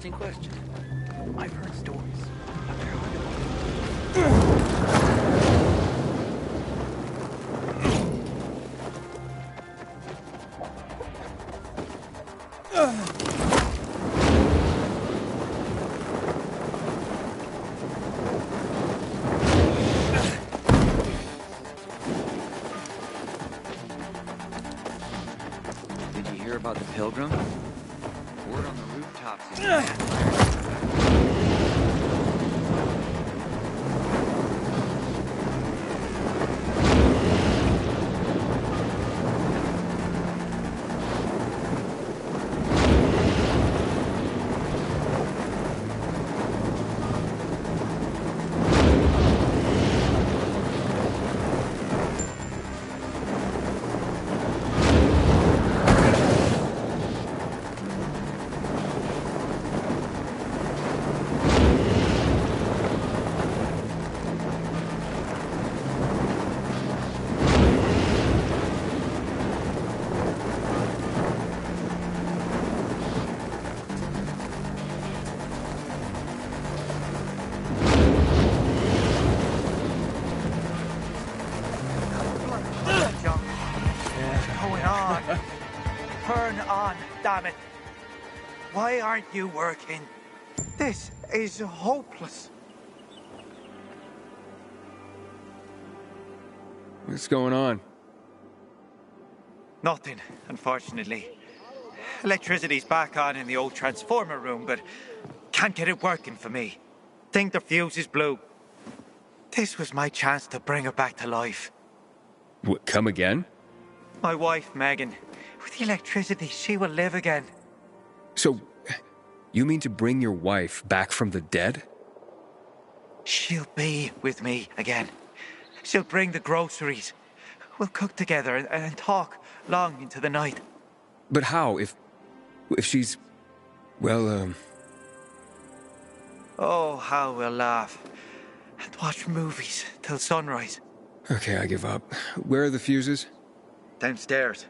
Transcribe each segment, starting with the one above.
Interesting question. I've heard stories, but they're hard to Did you hear about the Pilgrim? Word on the rooftops is Turn on, damn it! Why aren't you working? This is hopeless. What's going on? Nothing, unfortunately. Electricity's back on in the old transformer room, but can't get it working for me. Think the fuse is blue. This was my chance to bring her back to life. What, come again? My wife, Megan. With the electricity, she will live again. So, you mean to bring your wife back from the dead? She'll be with me again. She'll bring the groceries. We'll cook together and talk long into the night. But how, if she's... well, Oh, how we'll laugh. And watch movies till sunrise. Okay, I give up. Where are the fuses? Downstairs.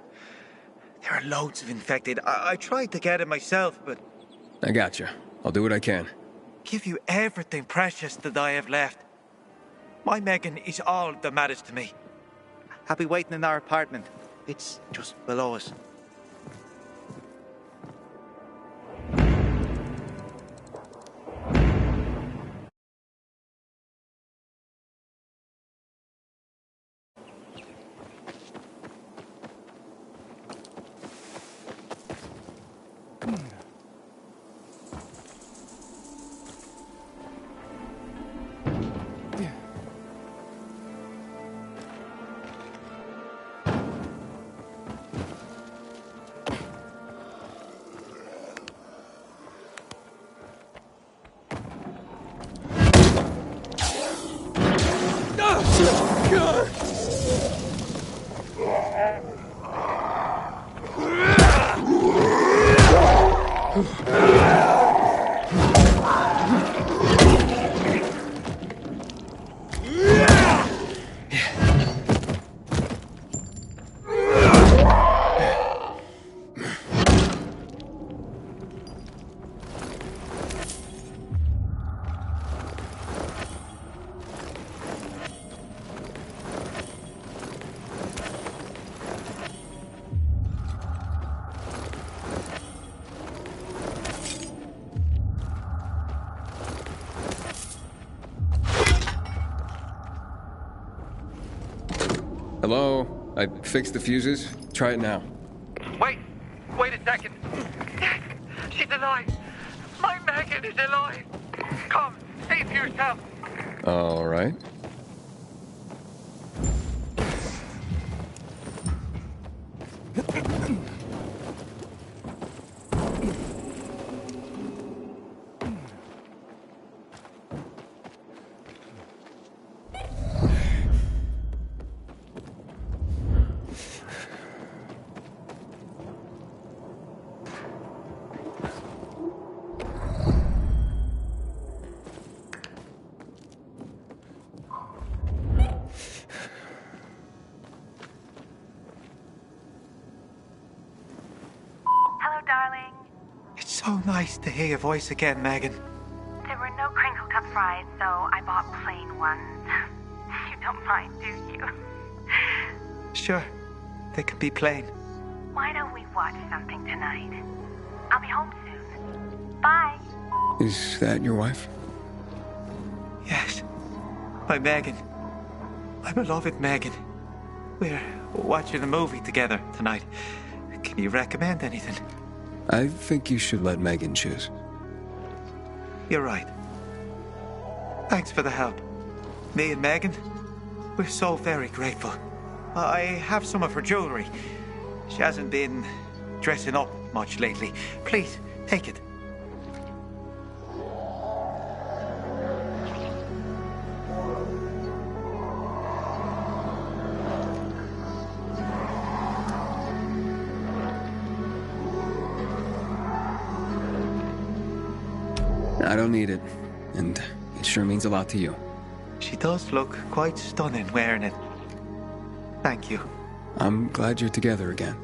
There are loads of infected. I tried to get it myself, but... I gotcha. I'll do what I can. Give you everything precious that I have left. My Megan is all that matters to me. I'll be waiting in our apartment. It's just below us. Hello? I fixed the fuses. Try it now. Wait a second. She's alive. My Megan is alive. Come, see for yourself. All right. Darling. It's so nice to hear your voice again, Megan. There were no crinkle cut fries, so I bought plain ones. You don't mind, do you? Sure, they can be plain. Why don't we watch something tonight? I'll be home soon. Bye. Is that your wife? Yes, my Megan. My beloved Megan. We're watching a movie together tonight. Can you recommend anything? I think you should let Megan choose. You're right. Thanks for the help. Me and Megan, we're so very grateful. I have some of her jewelry. She hasn't been dressing up much lately. Please, take it. I don't need it, and it sure means a lot to you. She does look quite stunning wearing it. Thank you. I'm glad you're together again.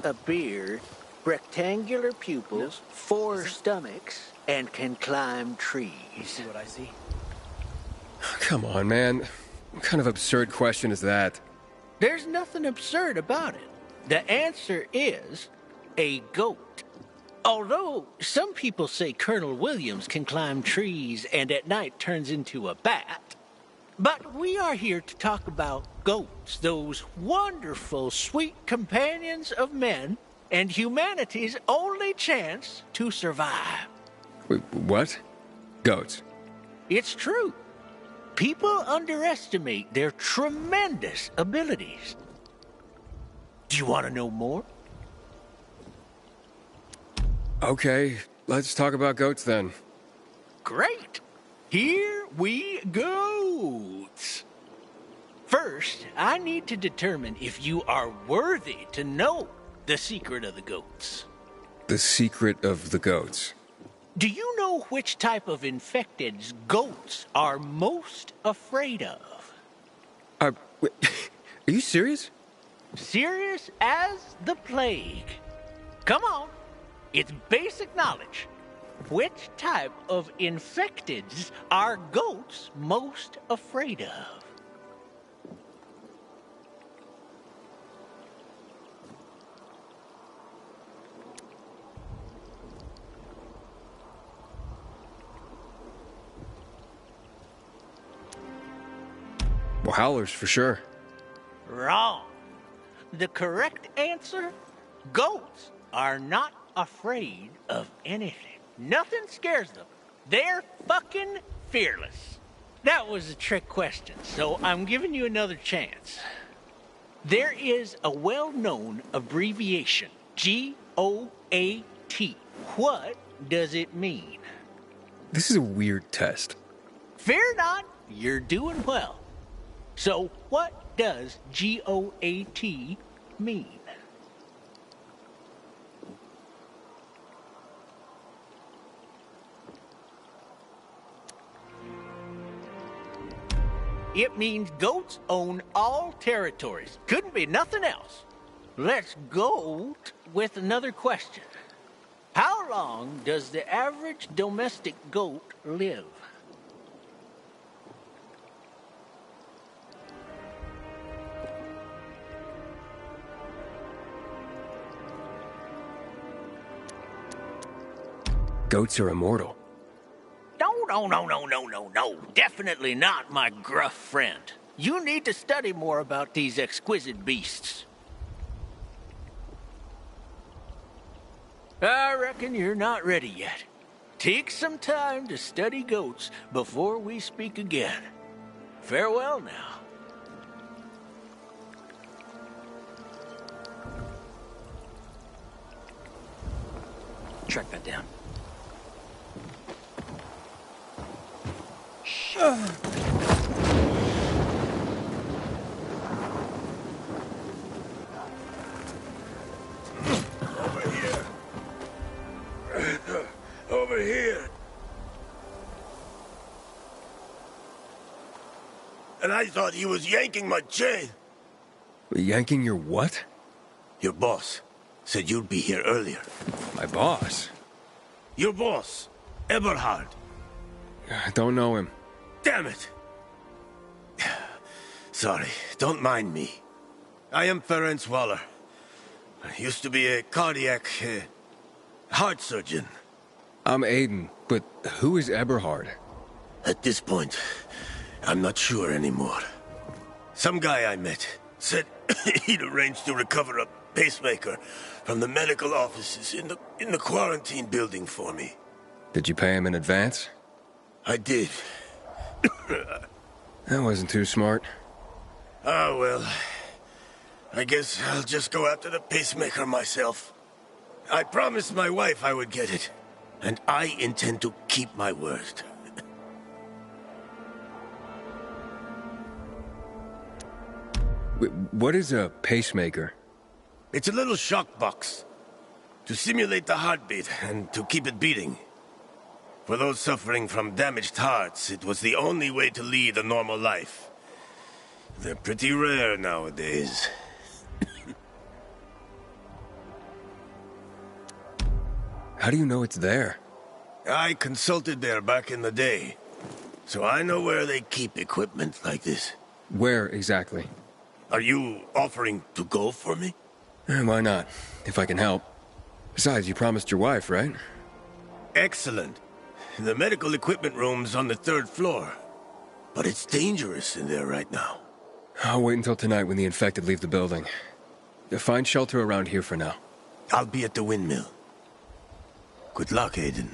a beard, rectangular pupils, 4 stomachs, and can climb trees. You see what I see? Come on, man. What kind of absurd question is that? There's nothing absurd about it. The answer is a goat. Although some people say Colonel Williams can climb trees and at night turns into a bat. But we are here to talk about goats, those wonderful, sweet companions of men and humanity's only chance to survive. Wait, what? Goats. It's true. People underestimate their tremendous abilities. Do you want to know more? Okay, let's talk about goats then. Great. Here we go. First, I need to determine if you are worthy to know the secret of the goats. The secret of the goats. Do you know which type of infecteds goats are most afraid of? Wait, are you serious? Serious as the plague. Come on. It's basic knowledge. Which type of infecteds are goats most afraid of? Well, howlers for sure. Wrong. The correct answer? Goats are not afraid of anything. Nothing scares them. They're fucking fearless. That was a trick question, so I'm giving you another chance. There is a well-known abbreviation, G-O-A-T. What does it mean? This is a weird test. Fear not, you're doing well. So, what does G-O-A-T mean? It means goats own all territories. Couldn't be nothing else. Let's go with another question. How long does the average domestic goat live? Goats are immortal. No. Definitely not, my gruff friend. You need to study more about these exquisite beasts. I reckon you're not ready yet. Take some time to study goats before we speak again. Farewell now. Track that down. Over here. And I thought he was yanking my chain. Yanking your what? Your boss said you'd be here earlier. My boss. Your boss, Eberhard. I don't know him. Damn it! Sorry, don't mind me. I am Ferenc Waller. I used to be a cardiac... heart surgeon. I'm Aiden, but who is Eberhard? At this point, I'm not sure anymore. Some guy I met said he'd arranged to recover a pacemaker from the medical offices in the quarantine building for me. Did you pay him in advance? I did. That wasn't too smart. Ah, well. I guess I'll just go after the pacemaker myself. I promised my wife I would get it, and I intend to keep my word. What is a pacemaker? It's a little shock box to simulate the heartbeat and to keep it beating. For those suffering from damaged hearts, it was the only way to lead a normal life. They're pretty rare nowadays. How do you know it's there? I consulted there back in the day, so I know where they keep equipment like this. Where exactly? Are you offering to go for me? Why not, if I can help. Besides, you promised your wife, right? Excellent. The medical equipment room's on the 3rd floor. But it's dangerous in there right now. I'll wait until tonight when the infected leave the building. Find shelter around here for now. I'll be at the windmill. Good luck, Aiden.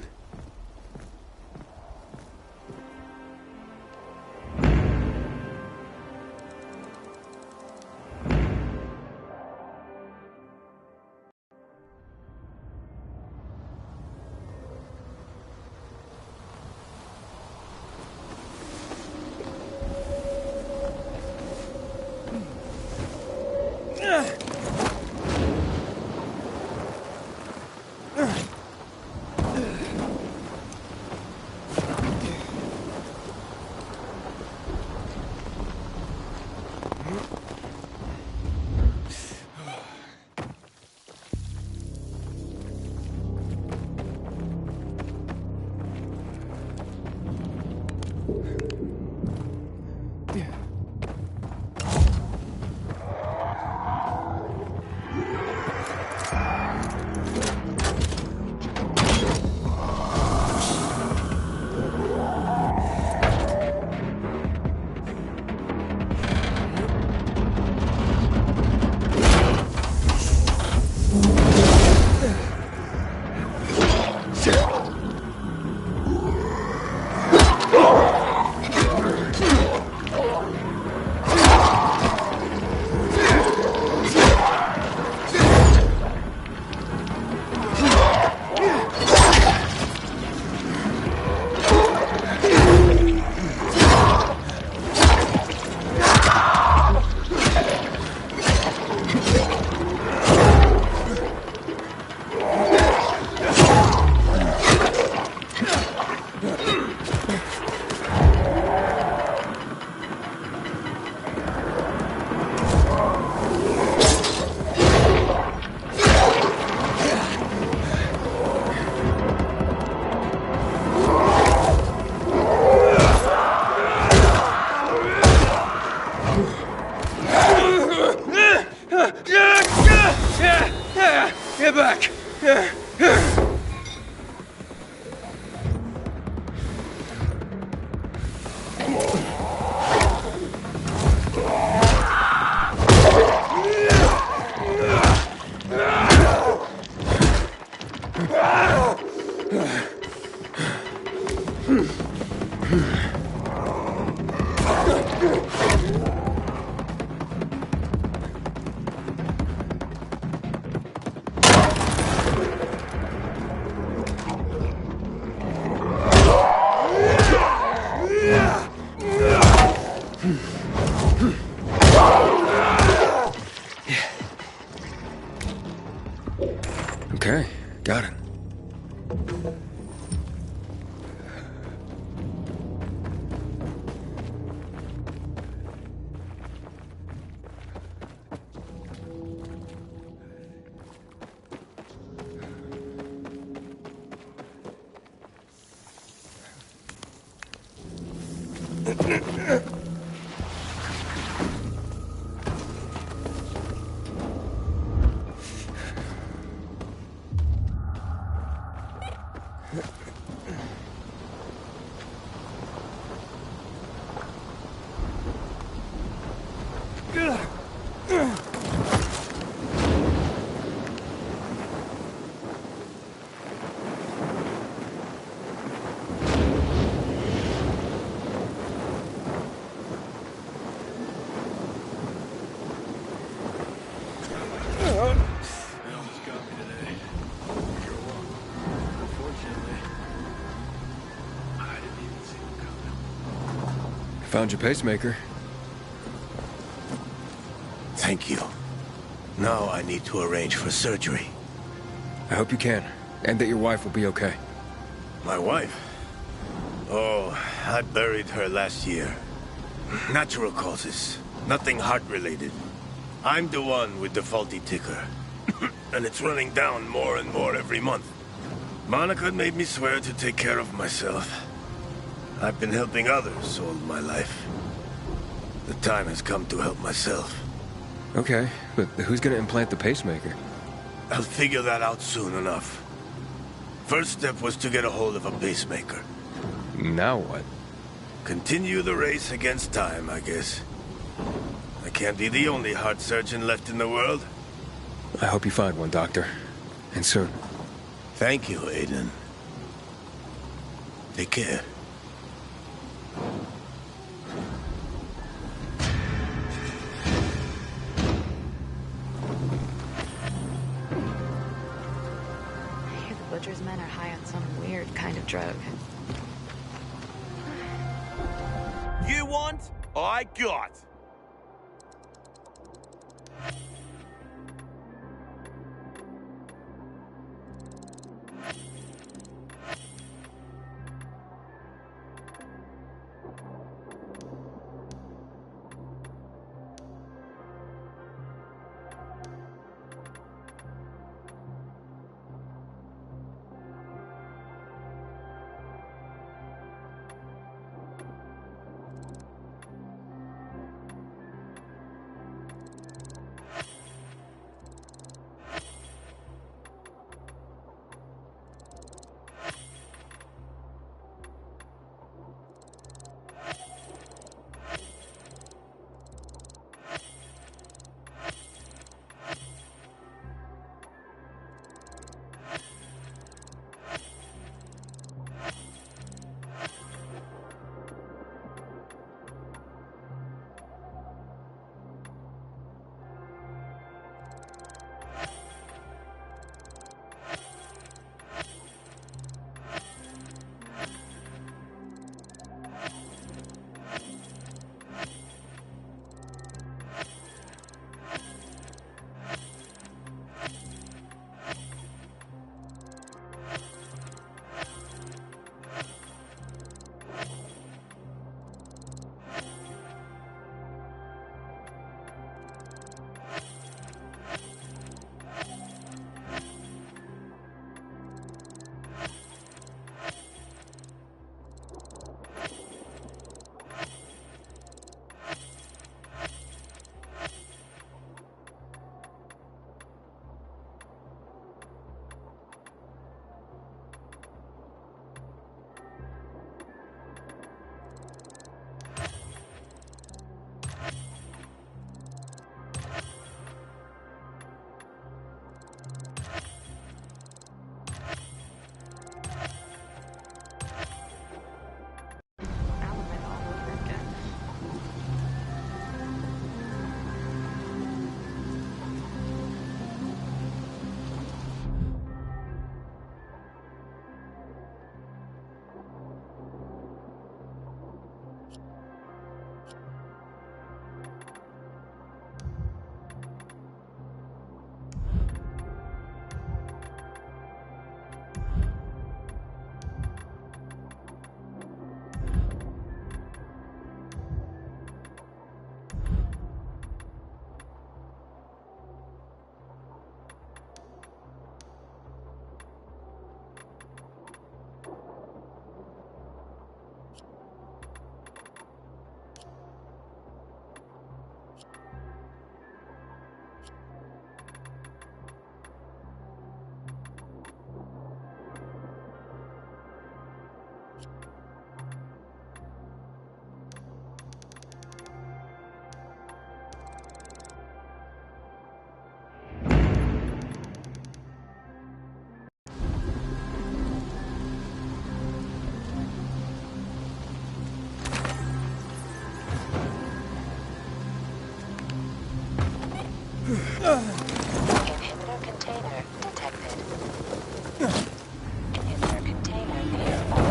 Get back! Okay, got it. Found your pacemaker. Thank you. Now I need to arrange for surgery. I hope you can, and that your wife will be okay. My wife? Oh, I buried her last year. Natural causes. Nothing heart-related. I'm the one with the faulty ticker. And it's running down more and more every month. Monica made me swear to take care of myself. I've been helping others all my life. The time has come to help myself. Okay, but who's gonna implant the pacemaker? I'll figure that out soon enough. First step was to get a hold of a pacemaker. Now what? Continue the race against time, I guess. I can't be the only heart surgeon left in the world. I hope you find one, Doctor. And soon. Thank you, Aiden. Take care. I hear the Butcher's men are high on some weird kind of drug. You want? I got. Alabama all over again. Inhibitor container detected. Inhibitor container nearby.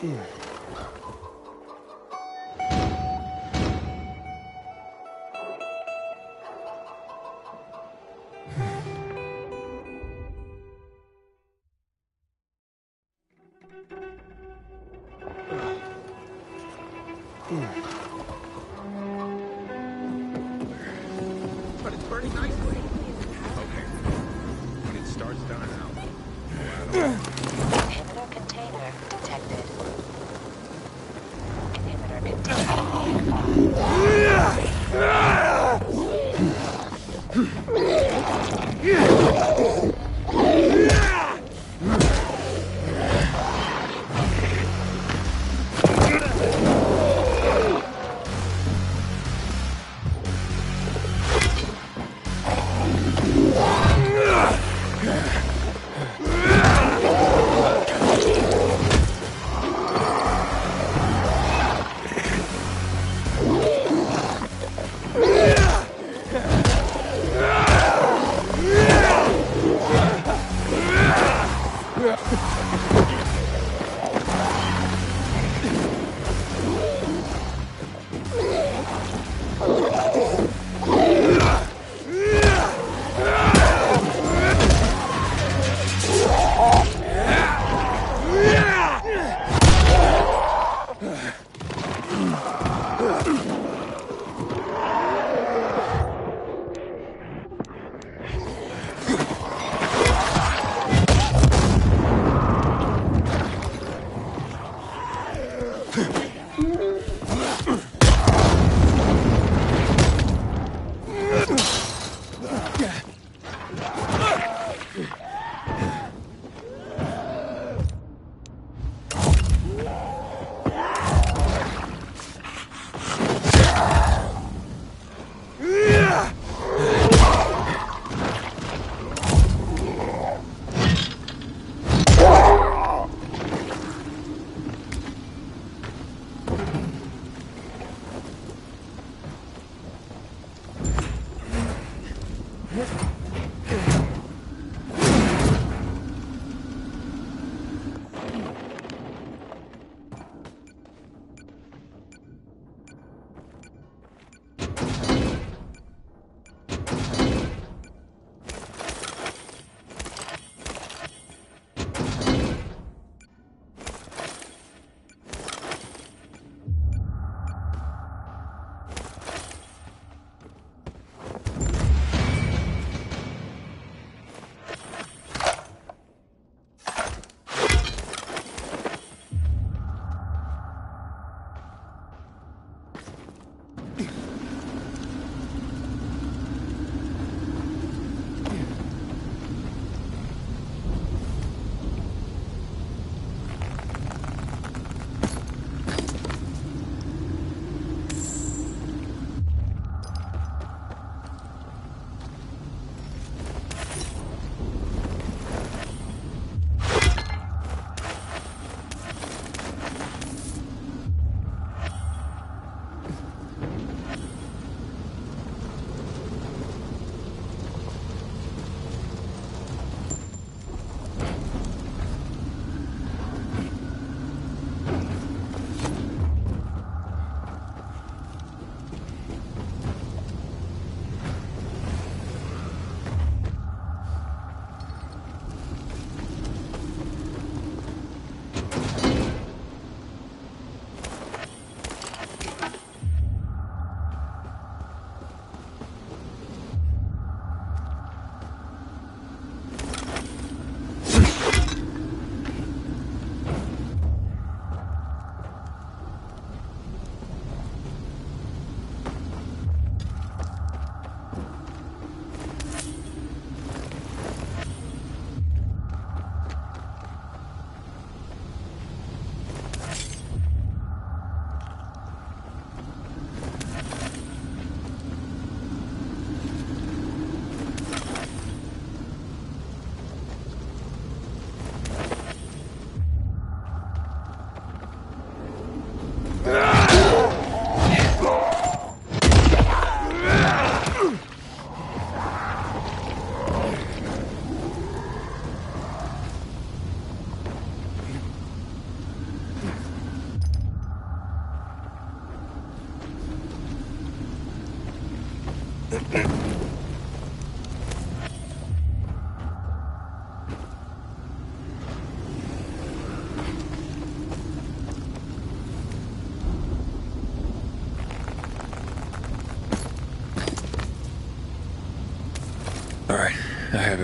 But it's burning nicely. Okay. When it starts dying out. Inhibitor container detected. Inhibitor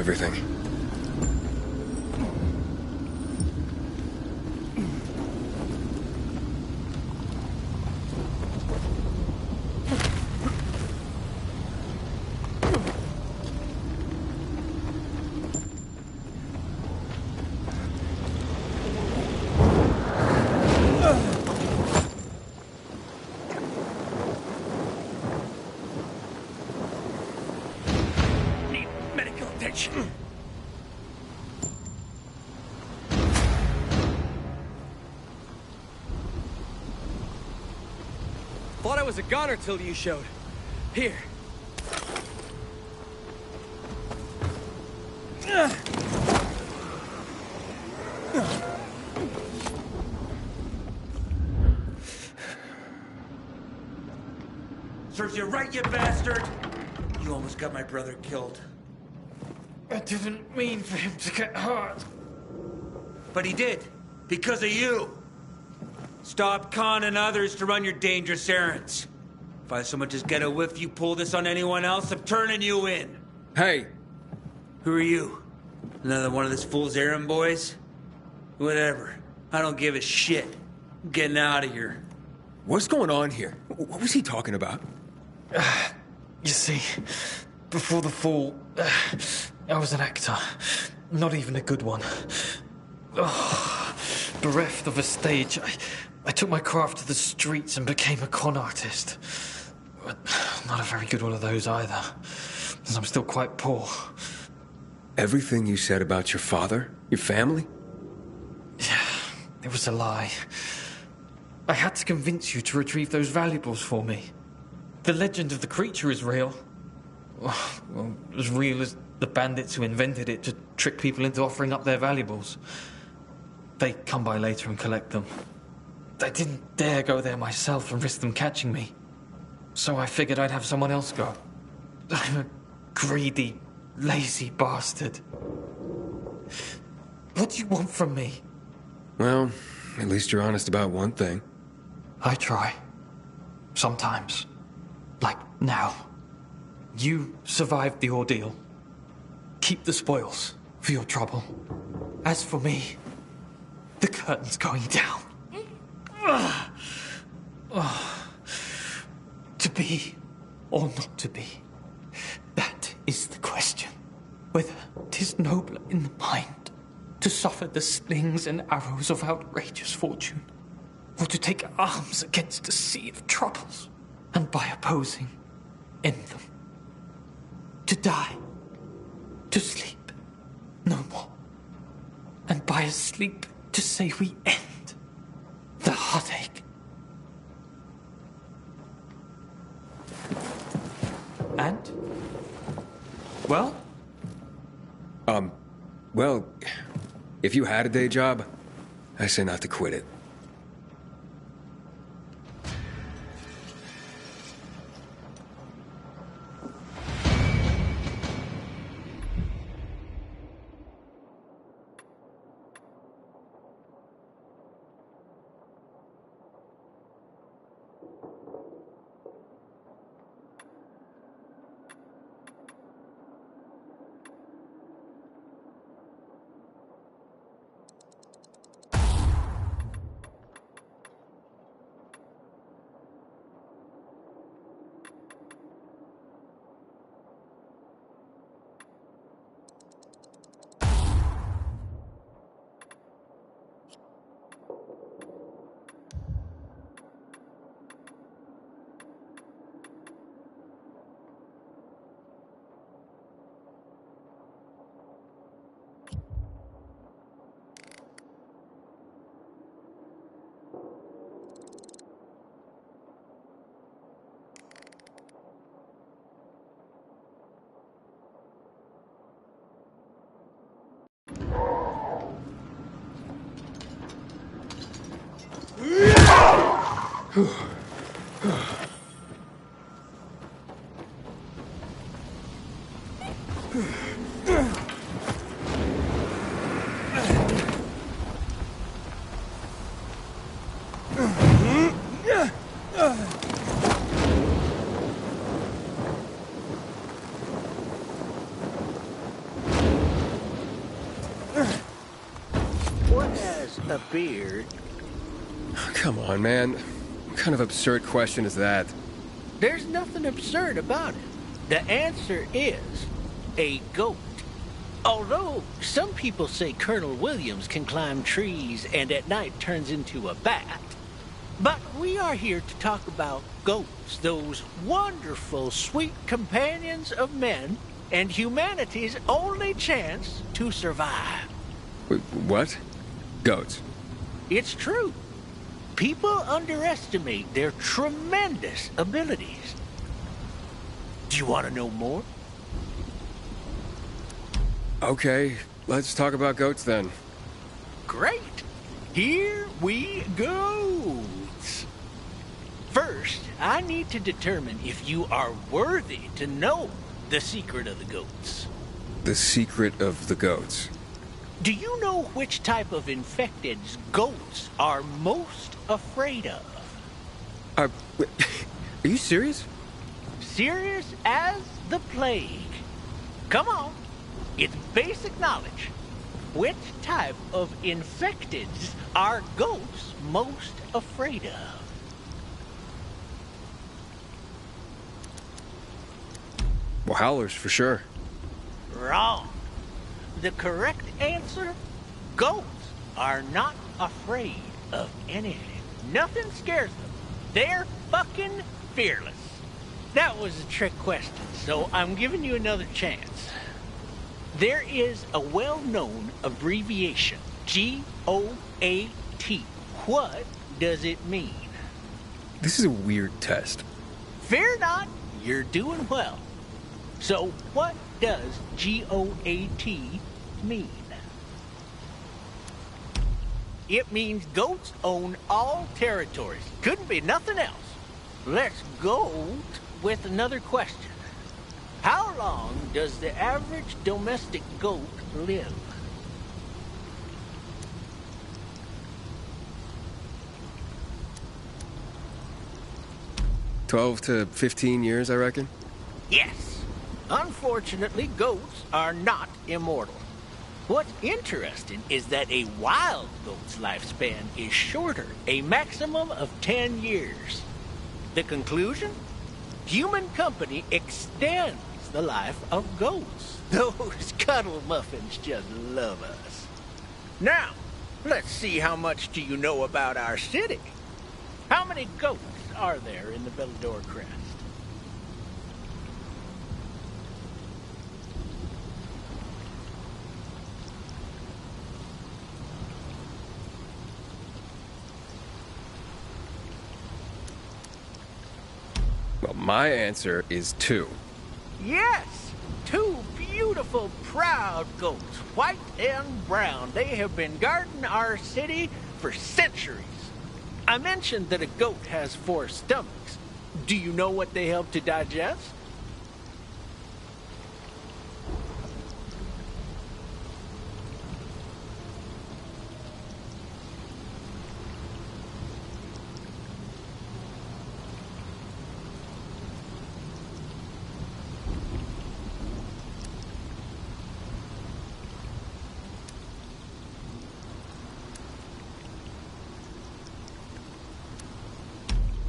everything. Thought I was a goner till you showed. Here. Serves you right, you bastard! You almost got my brother killed. I didn't mean for him to get hurt. But he did, because of you. Stop conning others to run your dangerous errands. If I so much as get a whiff you pull this on anyone else, I'm turning you in. Hey! Who are you? Another one of this fool's errand boys? Whatever. I don't give a shit. I'm getting out of here. What's going on here? What was he talking about? You see, before the fall, I was an actor. Not even a good one. Bereft of a stage, I took my craft to the streets and became a con artist. But not a very good one of those either, as I'm still quite poor. Everything you said about your father, your family? Yeah, it was a lie. I had to convince you to retrieve those valuables for me. The legend of the creature is real. Well, as real as the bandits who invented it to trick people into offering up their valuables. They come by later and collect them. I didn't dare go there myself and risk them catching me. So I figured I'd have someone else go. I'm a greedy, lazy bastard. What do you want from me? Well, at least you're honest about one thing. I try. Sometimes. Like now. You survived the ordeal. Keep the spoils for your trouble. As for me, the curtain's going down. To be or not to be, that is the question. Whether 'tis nobler in the mind to suffer the slings and arrows of outrageous fortune, or to take arms against a sea of troubles, and by opposing, end them. To die, to sleep, no more. And by a sleep, to say we end the heartache. And? Well? Well, if you had a day job, I say not to quit it. What has a beard? Come on, man. What kind of absurd question is that? There's nothing absurd about it. The answer is a goat. Although some people say Colonel Williams can climb trees and at night turns into a bat, but we are here to talk about goats, those wonderful, sweet companions of men and humanity's only chance to survive. Wait, what? Goats. It's true. People underestimate their tremendous abilities. Do you want to know more? Okay, let's talk about goats then. Great. Here we go. First, I need to determine if you are worthy to know the secret of the goats. The secret of the goats. Do you know which type of infecteds goats are most afraid of? Are you serious? Serious as the plague. Come on. It's basic knowledge. Which type of infecteds are goats most afraid of? Well, howlers for sure. Wrong. The correct answer? Goats are not afraid of anything. Nothing scares them. They're fucking fearless. That was a trick question, so I'm giving you another chance. There is a well-known abbreviation, G-O-A-T. What does it mean? This is a weird test. Fear not, you're doing well. So what does G-O-A-T mean? It means goats own all territories. Couldn't be nothing else. Let's go with another question. How long does the average domestic goat live? $12 to 15 years, I reckon. Yes. Unfortunately, goats are not immortal. What's interesting is that a wild goat's lifespan is shorter, a maximum of 10 years. The conclusion? Human company extends the life of goats. Those cuddle muffins just love us. Now, let's see how much do you know about our city. How many goats are there in the Bellador Crest? Well, my answer is 2. Yes! 2 beautiful, proud goats, white and brown. They have been guarding our city for centuries. I mentioned that a goat has 4 stomachs. Do you know what they help to digest?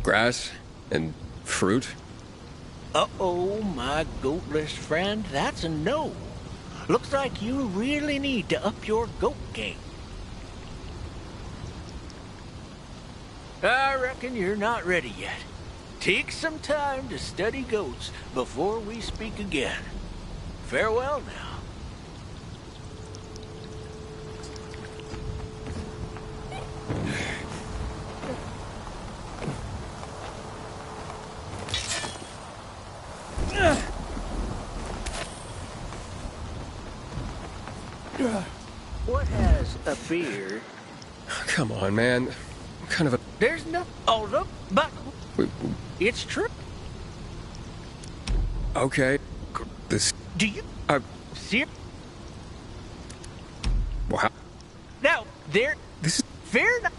Grass and fruit. Uh-oh, my goatless friend, that's a no. Looks like you really need to up your goat game. I reckon you're not ready yet. Take some time to study goats before we speak again. Farewell now. What has a beard? Come on, man. What kind of a... There's no... Oh, look, but... Wait, it's true. okay. This... Do you... See it? Well, how... Now, there... This is... Fear not...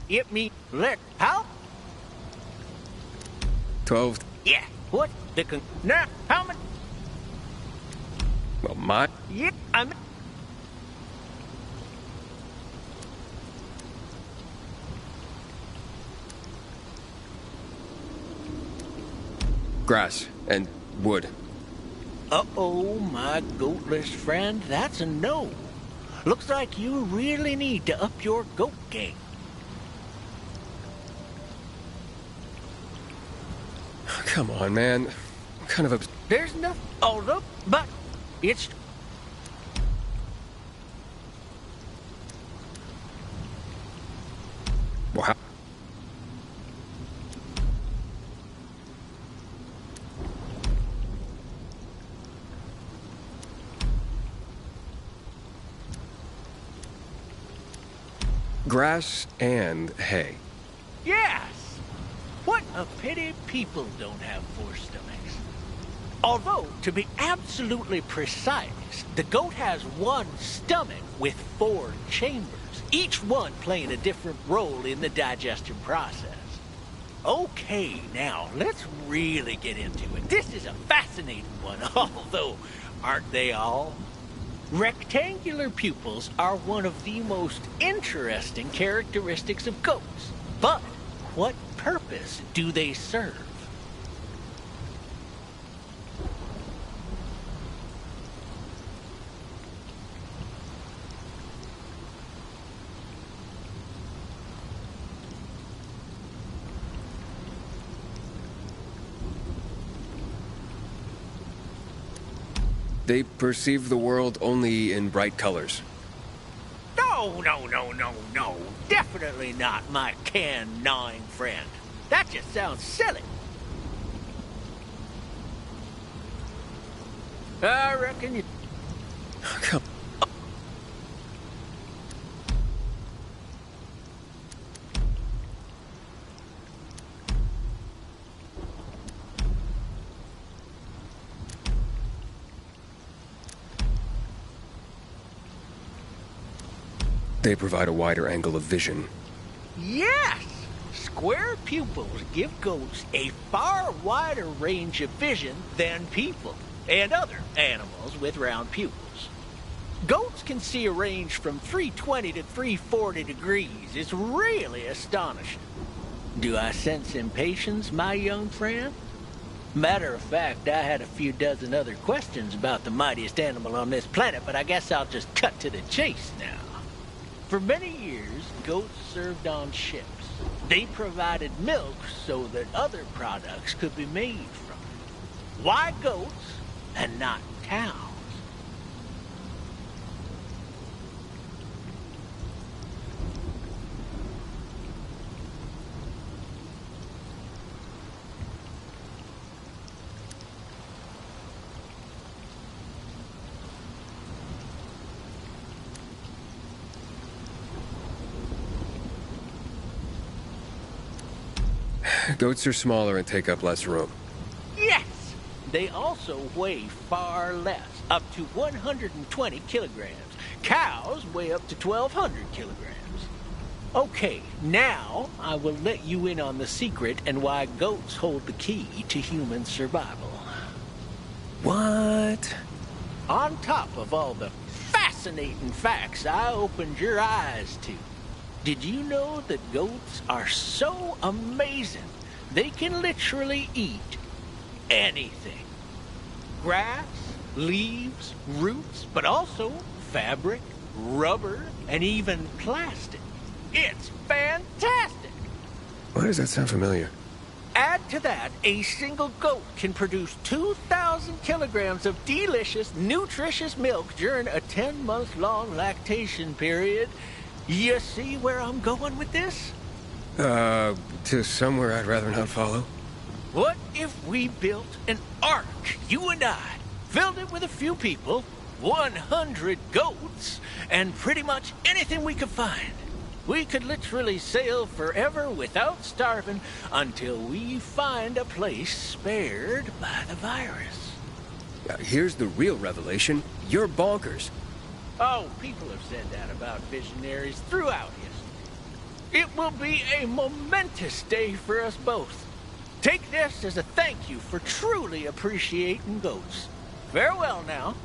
It me... Let... How? 12... Yeah. What? The con... Now, how many... Well, my... Yeah, I'm... Grass and wood. Uh-oh, my goatless friend, that's a no. Looks like you really need to up your goat game. Come on, man. What kind of a... There's nothing... Oh, look, but it's... Wow. Grass and hay. Yes! What a pity people don't have 4 stomachs. Although, to be absolutely precise, the goat has 1 stomach with 4 chambers, each one playing a different role in the digestion process. Okay, now, let's really get into it. This is a fascinating one, although, aren't they all? Rectangular pupils are one of the most interesting characteristics of goats. But what purpose do they serve? They perceive the world only in bright colors. No. Definitely not, my canine friend. That just sounds silly. I reckon you... Come. They provide a wider angle of vision. Yes! Square pupils give goats a far wider range of vision than people and other animals with round pupils. Goats can see a range from 320 to 340 degrees. It's really astonishing. Do I sense impatience, my young friend? Matter of fact, I had a few dozen other questions about the mightiest animal on this planet, but I guess I'll just cut to the chase now. For many years, goats served on ships. They provided milk so that other products could be made from it. Why goats and not cows? Goats are smaller and take up less room. Yes! They also weigh far less, up to 120 kilograms. Cows weigh up to 1,200 kilograms. Okay, now I will let you in on the secret and why goats hold the key to human survival. What? On top of all the fascinating facts I opened your eyes to, did you know that goats are so amazing they can literally eat anything? Grass, leaves, roots, but also fabric, rubber, and even plastic. It's fantastic! Why does that sound familiar? Add to that, a single goat can produce 2,000 kilograms of delicious, nutritious milk during a 10-month-long lactation period. You see where I'm going with this? To somewhere I'd rather not follow. What if we built an ark, you and I, filled it with a few people, 100 goats, and pretty much anything we could find? We could literally sail forever without starving until we find a place spared by the virus. Here's the real revelation. You're bonkers. Oh, people have said that about visionaries throughout history. It will be a momentous day for us both. Take this as a thank you for truly appreciating goats. Farewell now.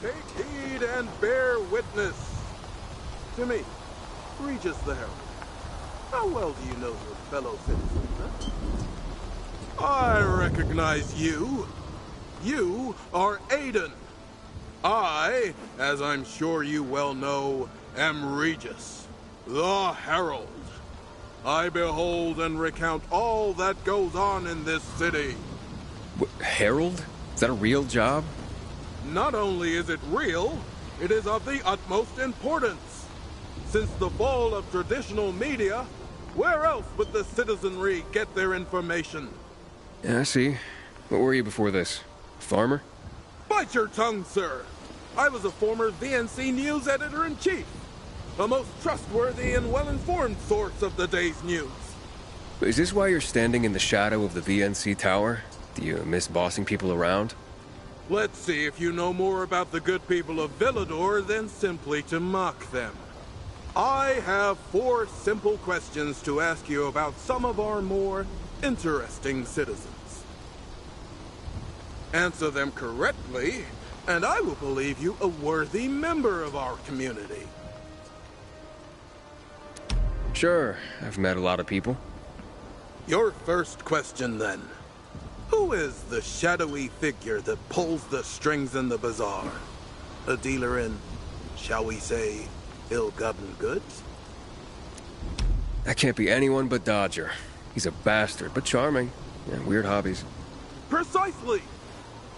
Take heed and bear witness to me, Regis the Herald. How well do you know your fellow citizens, huh? I recognize you. You are Aiden. I, as I'm sure you well know, am Regis, the Herald. I behold and recount all that goes on in this city. Herald? Is that a real job? Not only is it real, it is of the utmost importance. Since the fall of traditional media, where else would the citizenry get their information? Yeah, I see. What were you before this? Farmer? Bite your tongue, sir. I was a former VNC News editor-in-chief, the most trustworthy and well-informed source of the day's news. Is this why you're standing in the shadow of the VNC tower? Do you miss bossing people around? Let's see if you know more about the good people of Villedor than simply to mock them. I have 4 simple questions to ask you about some of our more interesting citizens. Answer them correctly, and I will believe you a worthy member of our community. Sure, I've met a lot of people. Your first question, then. Who is the shadowy figure that pulls the strings in the bazaar? A dealer in, shall we say, ill-gotten goods? That can't be anyone but Dodger. He's a bastard, but charming. Yeah, weird hobbies. Precisely!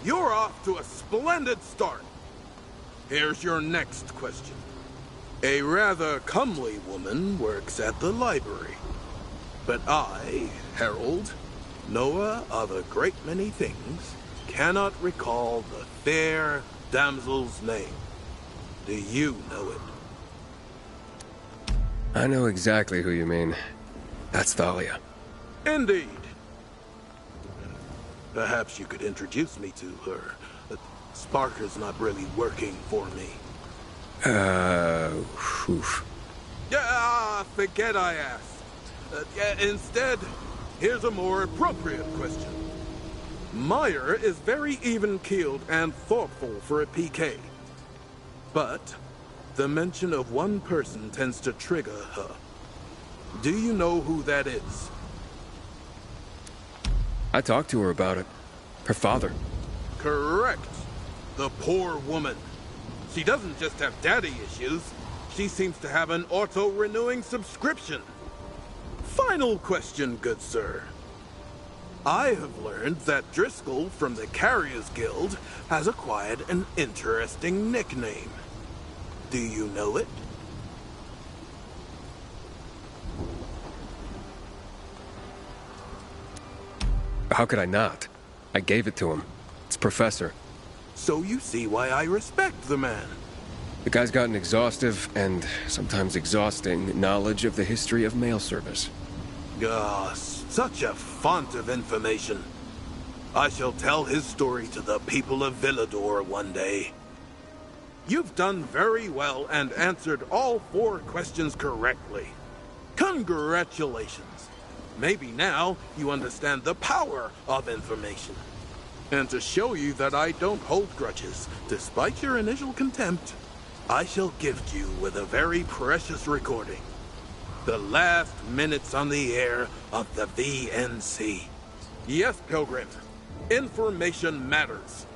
You're off to a splendid start. Here's your next question. A rather comely woman works at the library. But I, Herald, knower of a great many things, cannot recall the fair damsel's name. Do you know it? I know exactly who you mean. That's Thalia. Indeed. Perhaps you could introduce me to her. Sparker's not really working for me. Oof. Yeah, forget I asked. Instead, here's a more appropriate question. Meyer is very even-keeled and thoughtful for a PK. But the mention of one person tends to trigger her. Do you know who that is? I talked to her about it. Her father. Correct. The poor woman. She doesn't just have daddy issues. She seems to have an auto-renewing subscription. Final question, good sir. I have learned that Driscoll from the Carriers Guild has acquired an interesting nickname. Do you know it? How could I not? I gave it to him. It's Professor. So you see why I respect the man. The guy's got an exhaustive and sometimes exhausting knowledge of the history of mail service. Such a font of information. I shall tell his story to the people of Villedor one day. You've done very well and answered all 4 questions correctly. Congratulations. Maybe now you understand the power of information. And to show you that I don't hold grudges, despite your initial contempt, I shall gift you with a very precious recording. The last minutes on the air of the VNC. Yes, Pilgrim. Information matters.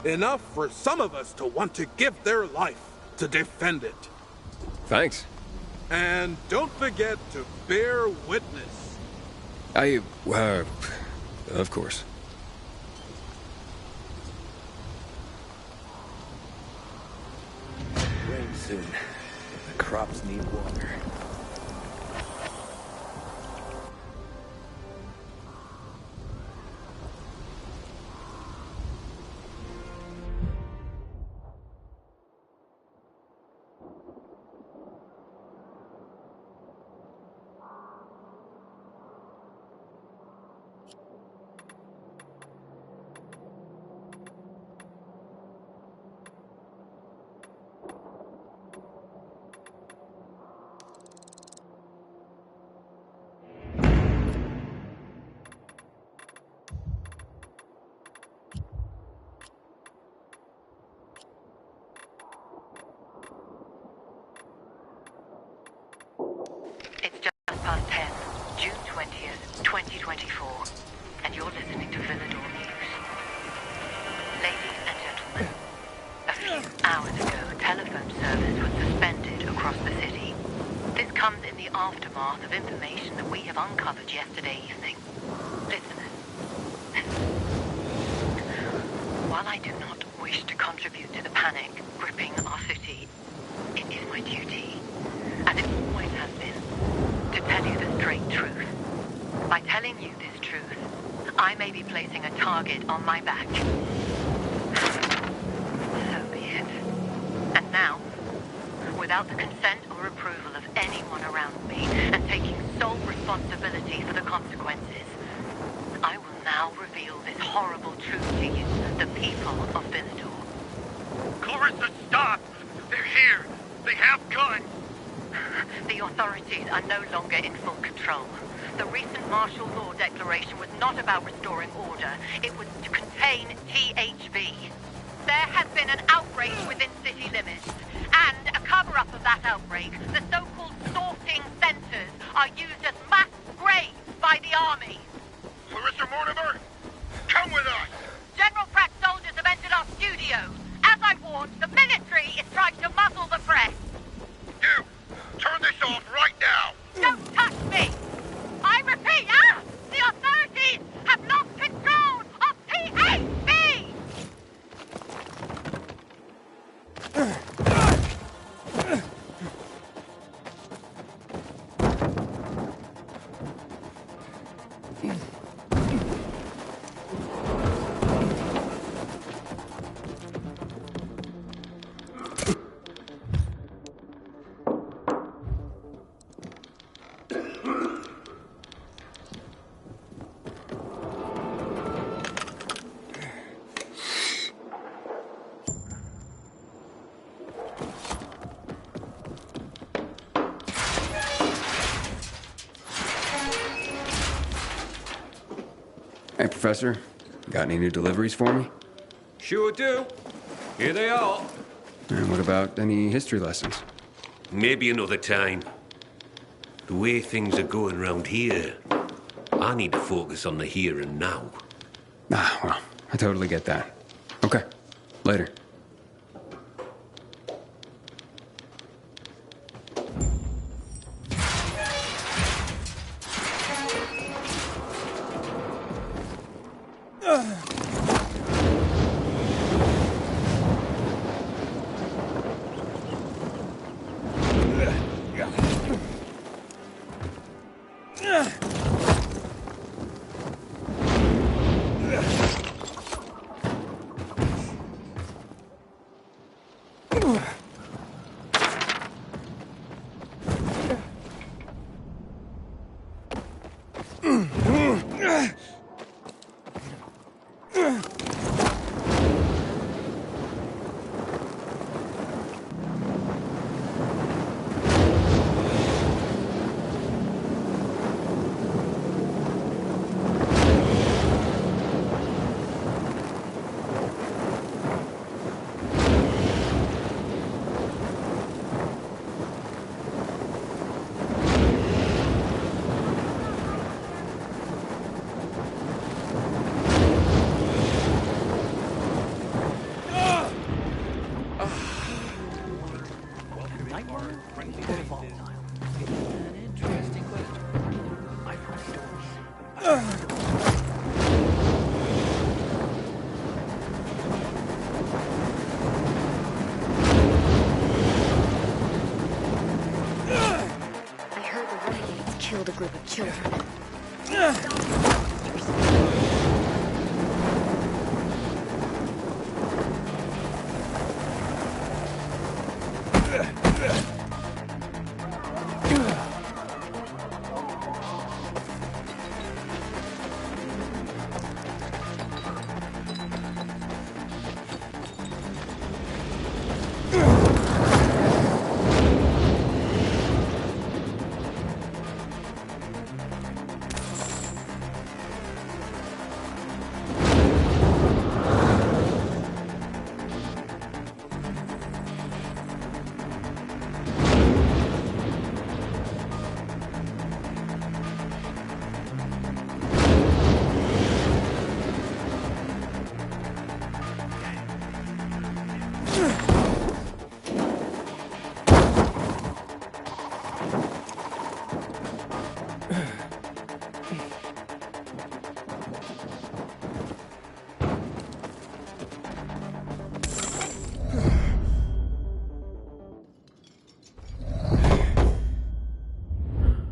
Enough for some of us to want to give their life to defend it. Thanks. And don't forget to bear witness. Of course. Rain soon. The crops need water. It's just past 10, June 20th, 2024, and you're listening to Villedor News. Ladies and gentlemen, a few hours ago, telephone service was suspended across the city. This comes in the aftermath of information that we have uncovered yesterday evening. Listeners, while I do not wish to contribute to the panic gripping our city, it is my duty, as it always has been, to tell you the straight truth. By telling you this truth, I may be placing a target on my back. So be it. And now, without the consent or approval of anyone around me, and taking sole responsibility for the consequences, I will now reveal this horrible truth to you, the people of Villedor. Clarissa, stop! They're here! They have guns! The authorities are no longer in full control. The recent martial law declaration was not about restoring order. It was to contain THV. There has been an outrage within city limits. And a cover-up of that outbreak, the so-called sorting centers are used as mass graves by the army. Clarissa Mortimer, come with us! General Pratt soldiers have entered our studios. As I warned, the military is trying to muzzle the press. You, turn this off right now! Don't touch me! I repeat, the authorities have lost control of THV! Hey, Professor. Got any new deliveries for me? Sure do. Here they are. And what about any history lessons? Maybe another time. The way things are going around here, I need to focus on the here and now. Well, I totally get that. Okay, later. Killed a group of children.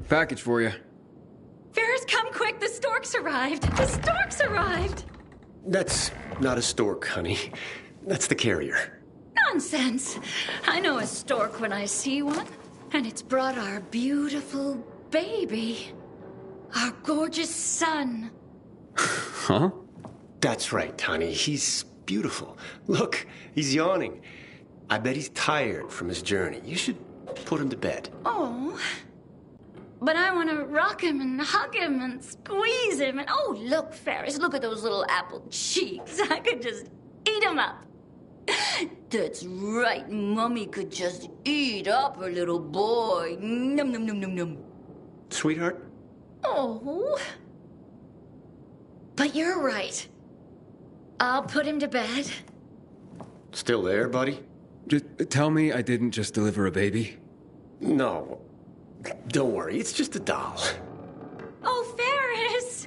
Package for you. Ferris, come quick! The storks arrived! The storks arrived! That's not a stork, honey. That's the carrier. Nonsense! I know a stork when I see one. And it's brought our beautiful baby. Our gorgeous son. Huh? That's right, honey. He's beautiful. Look, he's yawning. I bet he's tired from his journey. You should put him to bed. Oh. But I want to rock him and hug him and squeeze him. And oh, look, Ferris, look at those little apple cheeks. I could just eat him up. That's right. Mummy could just eat up her little boy. Num, num, num, num, num. Sweetheart? Oh. But you're right. I'll put him to bed. Still there, buddy? Just tell me I didn't just deliver a baby. No. Don't worry, it's just a doll. Oh, Ferris!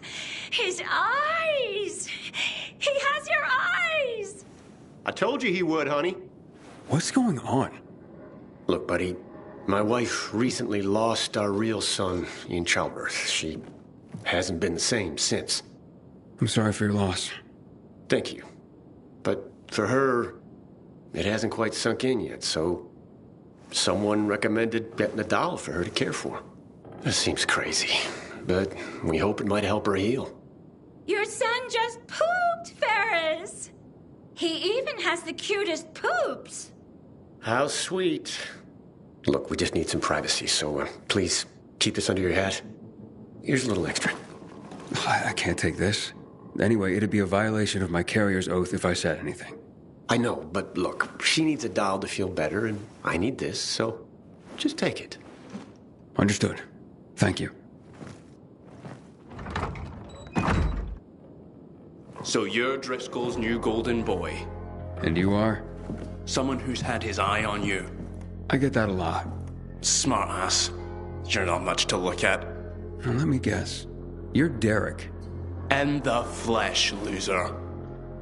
His eyes! He has your eyes! I told you he would, honey. What's going on? Look, buddy, my wife recently lost our real son in childbirth. She hasn't been the same since. I'm sorry for your loss. Thank you. But for her, it hasn't quite sunk in yet, so someone recommended getting a doll for her to care for. This seems crazy, but we hope it might help her heal. Your son just pooped, Ferris! He even has the cutest poops. How sweet. Look, we just need some privacy, so please keep this under your hat. Here's a little extra. I can't take this. Anyway, it'd be a violation of my carrier's oath if I said anything. I know, but look, she needs a doll to feel better, and I need this, so just take it. Understood. Thank you. So you're Driscoll's new golden boy. And you are? Someone who's had his eye on you. I get that a lot. Smart ass. You're not much to look at. Now let me guess. You're Derek. In the flesh, loser.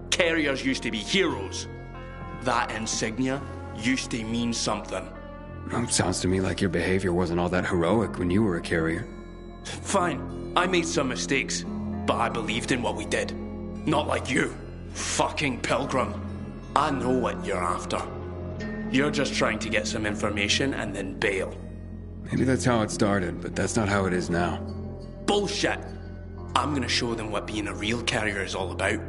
Carriers used to be heroes. That insignia used to mean something. Sounds to me like your behavior wasn't all that heroic when you were a carrier. Fine, I made some mistakes, but I believed in what we did. Not like you, fucking pilgrim. I know what you're after. You're just trying to get some information and then bail. Maybe that's how it started, but that's not how it is now. Bullshit! I'm gonna show them what being a real carrier is all about.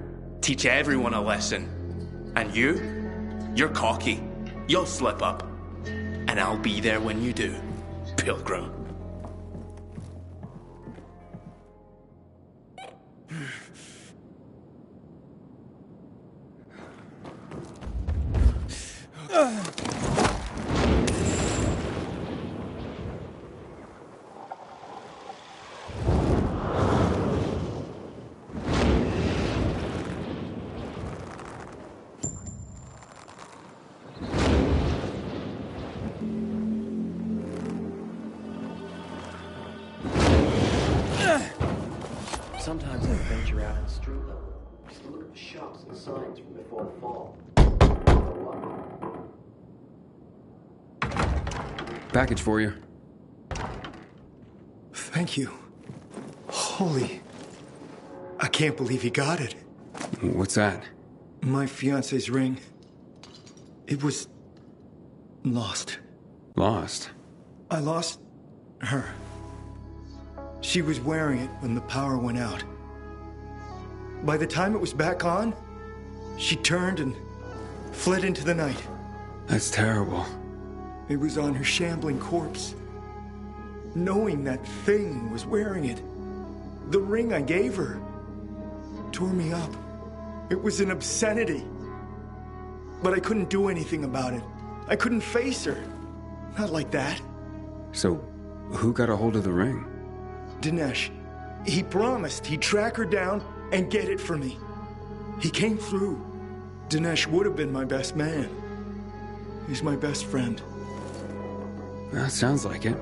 Teach everyone a lesson. And you're cocky. You'll slip up. And I'll be there when you do, Pilgrim. Sometimes I venture out on street level just to look at the shops and signs from before the fall. Package for you. Thank you. Holy... I can't believe he got it. What's that? My fiance's ring. It was... lost. Lost? I lost her. She was wearing it when the power went out. By the time it was back on, she turned and fled into the night. That's terrible. It was on her shambling corpse. Knowing that thing was wearing it, the ring I gave her, tore me up. It was an obscenity. But I couldn't do anything about it. I couldn't face her. Not like that. So, who got a hold of the ring? Dinesh. He promised he'd track her down and get it for me. He came through. Dinesh would have been my best man. He's my best friend. Well, sounds like it.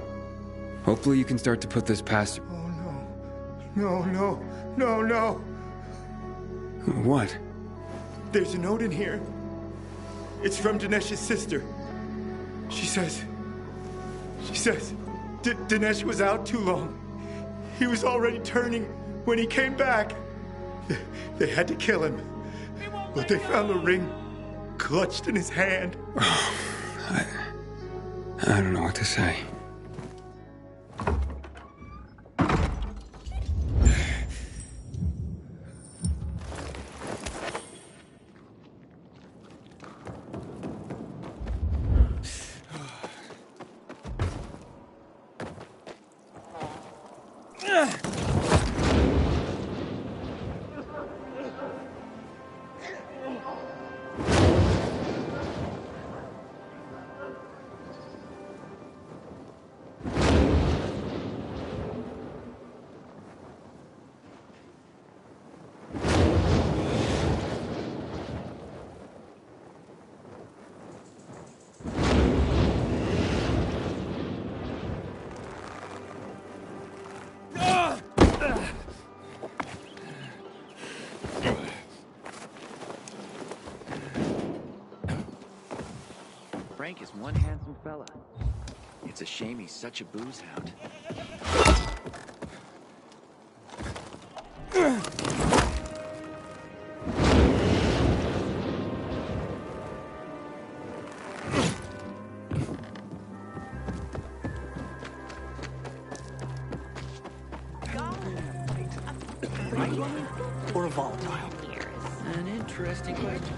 Hopefully you can start to put this past you. Oh, no. No. What? There's a note in here. It's from Dinesh's sister. She says... Dinesh was out too long. He was already turning when he came back. They had to kill him. But they found the ring clutched in his hand. I don't know what to say. Frank is one handsome fella. It's a shame he's such a booze hound. Or a volatile? An interesting question.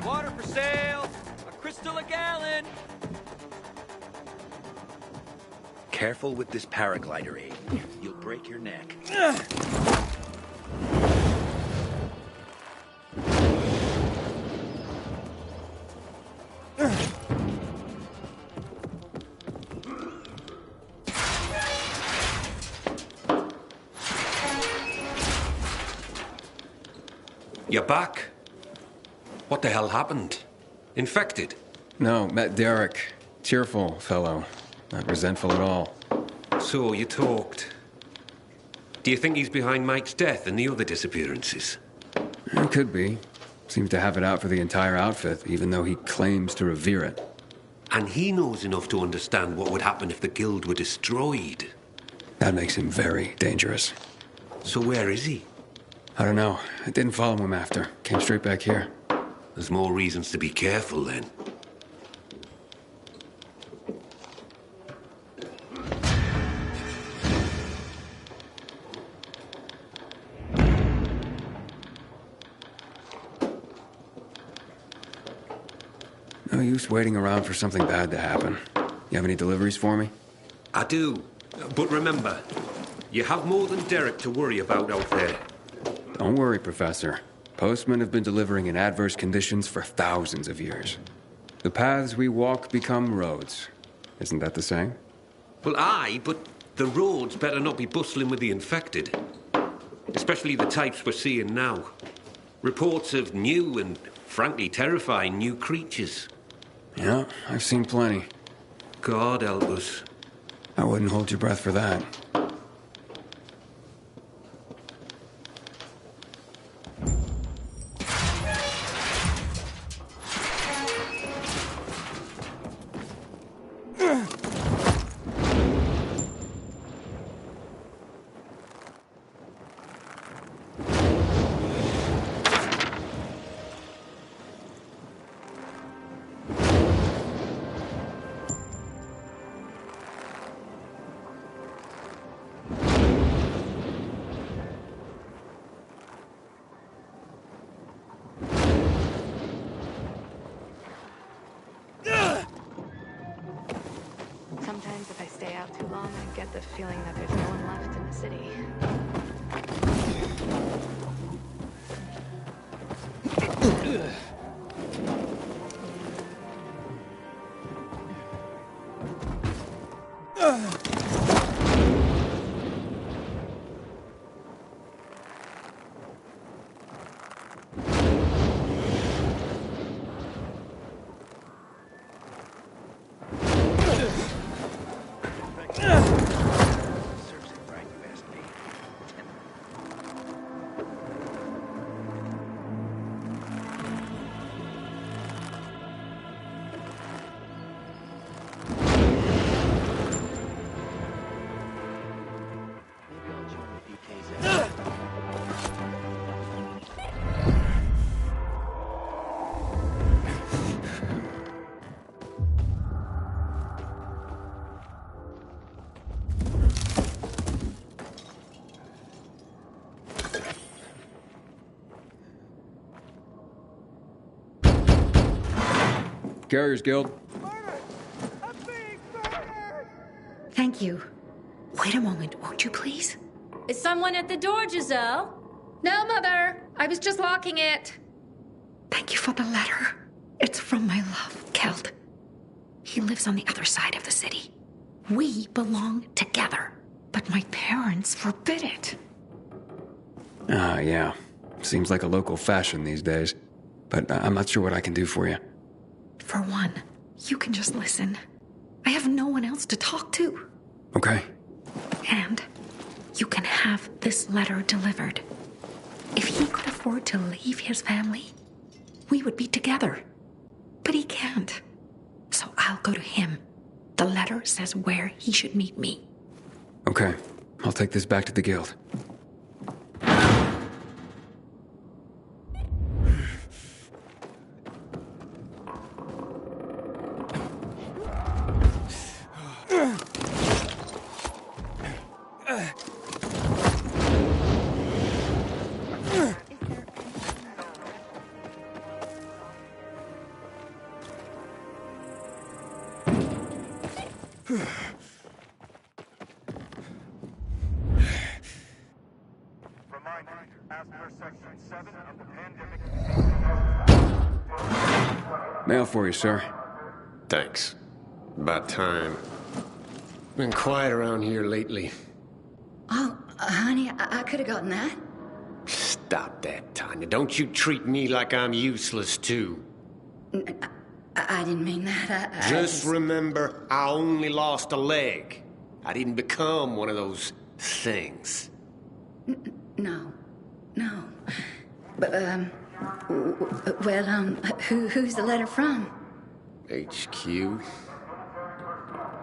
Water for sale! A crystal a gallon! Careful with this paraglider, Abe. You'll break your neck. You're back? What the hell happened? Infected? No, met Derek. Cheerful fellow. Not resentful at all. So, you talked. Do you think he's behind Mike's death and the other disappearances? It could be. Seems to have it out for the entire outfit, even though he claims to revere it. And he knows enough to understand what would happen if the guild were destroyed. That makes him very dangerous. So where is he? I don't know. I didn't follow him after. Came straight back here. There's more reasons to be careful then. No use waiting around for something bad to happen. You have any deliveries for me? I do. But remember, you have more than Derek to worry about out there. Don't worry, Professor. Postmen have been delivering in adverse conditions for thousands of years. The paths we walk become roads. Isn't that the saying? Well, aye, but the roads better not be bustling with the infected. Especially the types we're seeing now. Reports of new and, frankly, terrifying new creatures. Yeah, I've seen plenty. God help us. I wouldn't hold your breath for that. Sometimes if I stay out too long, I get the feeling that there's no one left in the city. Carriers Guild. Thank you. Wait a moment, won't you please? Is someone at the door, Giselle? No, Mother. I was just locking it. Thank you for the letter. It's from my love, Keld. He lives on the other side of the city. We belong together, but my parents forbid it. Ah, yeah. Seems like a local fashion these days. But I'm not sure what I can do for you. For one, you can just listen. I have no one else to talk to. Okay. And you can have this letter delivered. If he could afford to leave his family, we would be together. But he can't. So I'll go to him. The letter says where he should meet me. Okay. I'll take this back to the guild. Mail for you, sir. Thanks. About time. Been quiet around here lately. Oh, honey, I could have gotten that. Stop that, Tanya. Don't you treat me like I'm useless, too. I didn't mean that. Just remember, I only lost a leg. I didn't become one of those things. No. But, who's the letter from? HQ.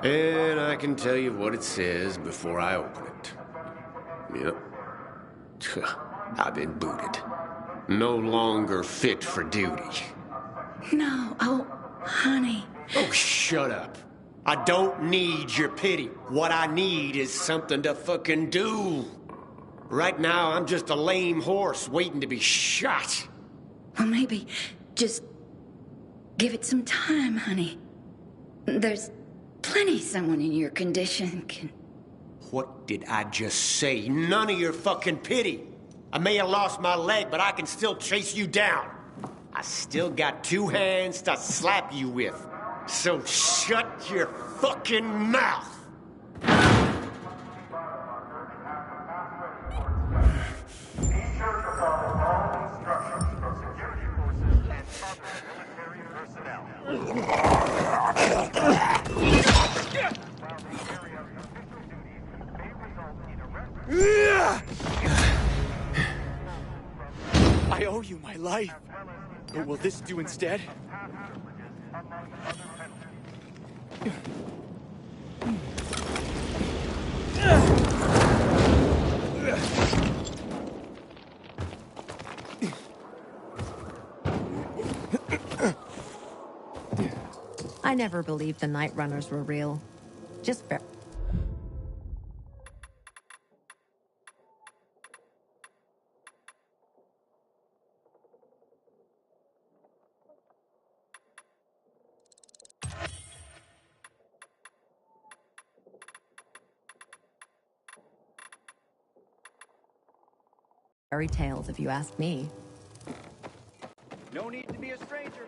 And I can tell you what it says before I open it. Yep. I've been booted. No longer fit for duty. No. Oh, honey. Oh, shut up. I don't need your pity. What I need is something to fucking do. Right now, I'm just a lame horse waiting to be shot. Well, maybe just give it some time, honey. There's plenty someone in your condition can... What did I just say? None of your fucking pity. I may have lost my leg, but I can still chase you down. I still got 2 hands to slap you with. So shut your fucking mouth! I owe you my life. But will this do instead? I never believed the Night Runners were real. Just fairy tales, if you ask me. No need to be a stranger.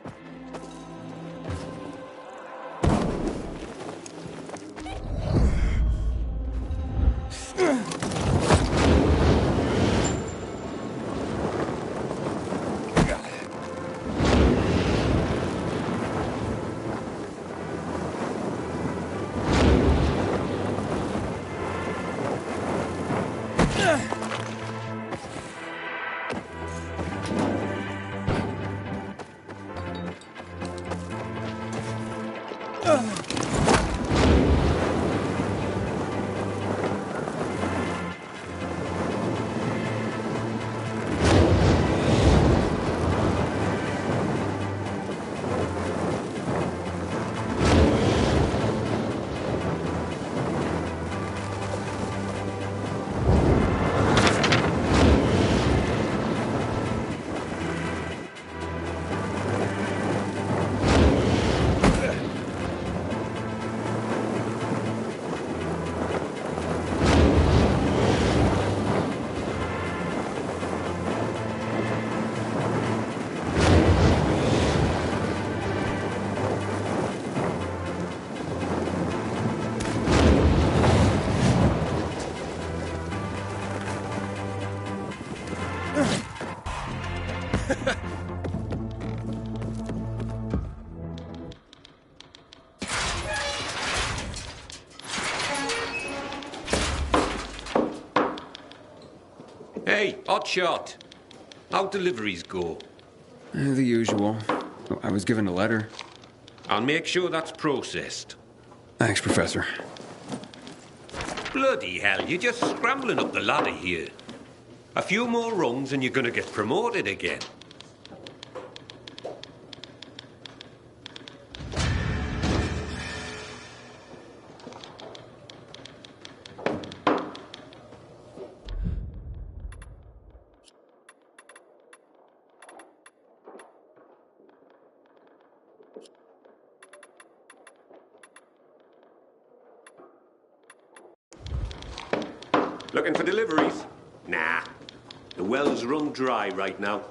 Hey, Hotshot. How'd deliveries go? The usual. I was given a letter. I'll make sure that's processed. Thanks, Professor. Bloody hell, you're just scrambling up the ladder here. A few more rungs and you're gonna get promoted again. Looking for deliveries? Nah. The well's run dry right now.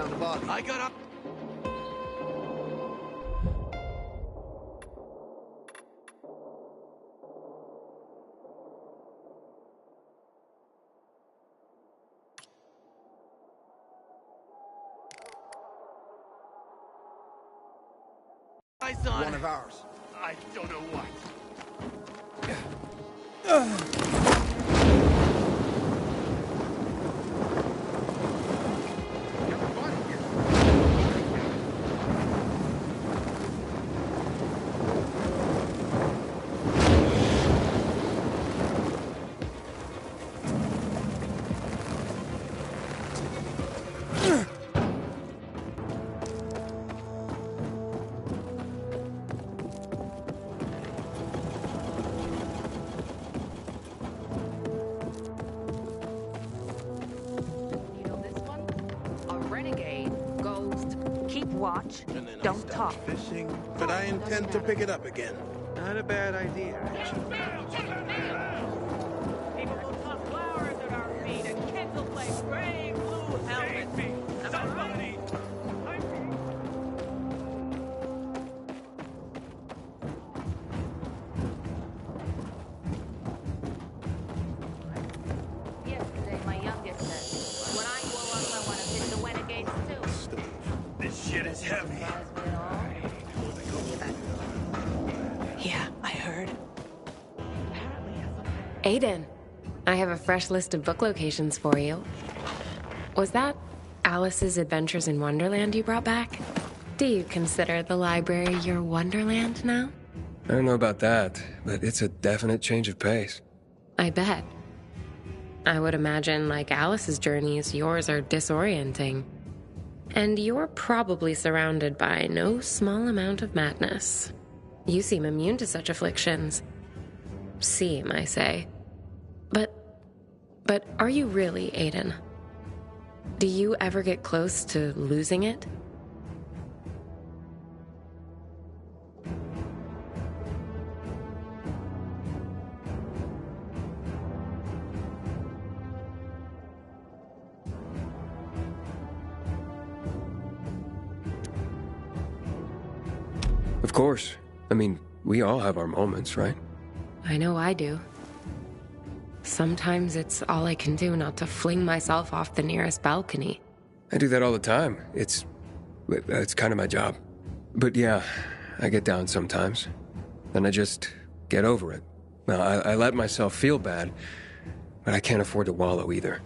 found a body. I got up. Eyes on. One of ours. I don't know what. Watch. And then Don't I stopped talk. fishing, but I intend to pick it up again. Not a bad idea, actually. People will toss flowers at our feet and kindle flame gray blue helmets. Somebody! Yesterday, my youngest said, when I grow up, I want to hit the renegades too. This shit is heavy. Yeah, I heard. Aiden, I have a fresh list of book locations for you. Was that Alice's Adventures in Wonderland you brought back? Do you consider the library your Wonderland now? I don't know about that, but it's a definite change of pace. I bet. I would imagine, like Alice's journeys, yours are disorienting. And you're probably surrounded by no small amount of madness. You seem immune to such afflictions. Seem, I say. But are you really, Aiden? Do you ever get close to losing it? Of course. I mean, we all have our moments, right? I know I do. Sometimes it's all I can do not to fling myself off the nearest balcony. I do that all the time. It's kind of my job. But yeah, I get down sometimes. Then I just get over it. Now, I let myself feel bad, but I can't afford to wallow either.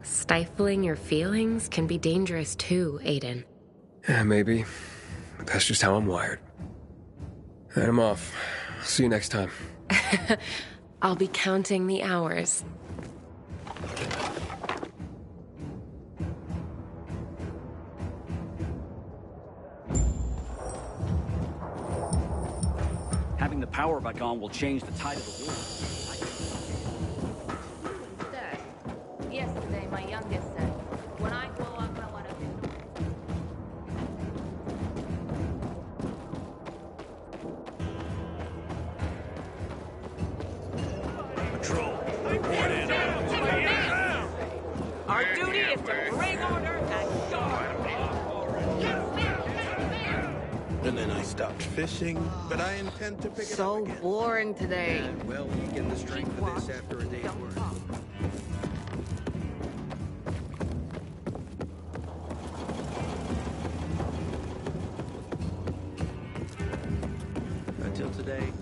Stifling your feelings can be dangerous too, Aiden. Yeah, maybe. But that's just how I'm wired. And I'm off. See you next time. I'll be counting the hours. Having the power back on will change the tide of the war. Yesterday, my youngest said, when I grow up, I want to do. Patrol, report in. Our duty is to bring order and guard. And then I stopped fishing, but I intend to pick it up again. So boring today. Well, you get the strength for this after a day's work. Until today,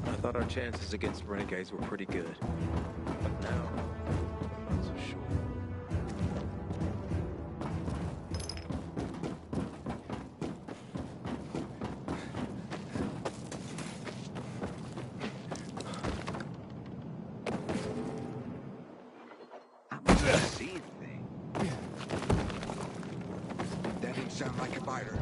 I thought our chances against renegades were pretty good. But now, I'm not so sure. See anything? That didn't sound like a biter.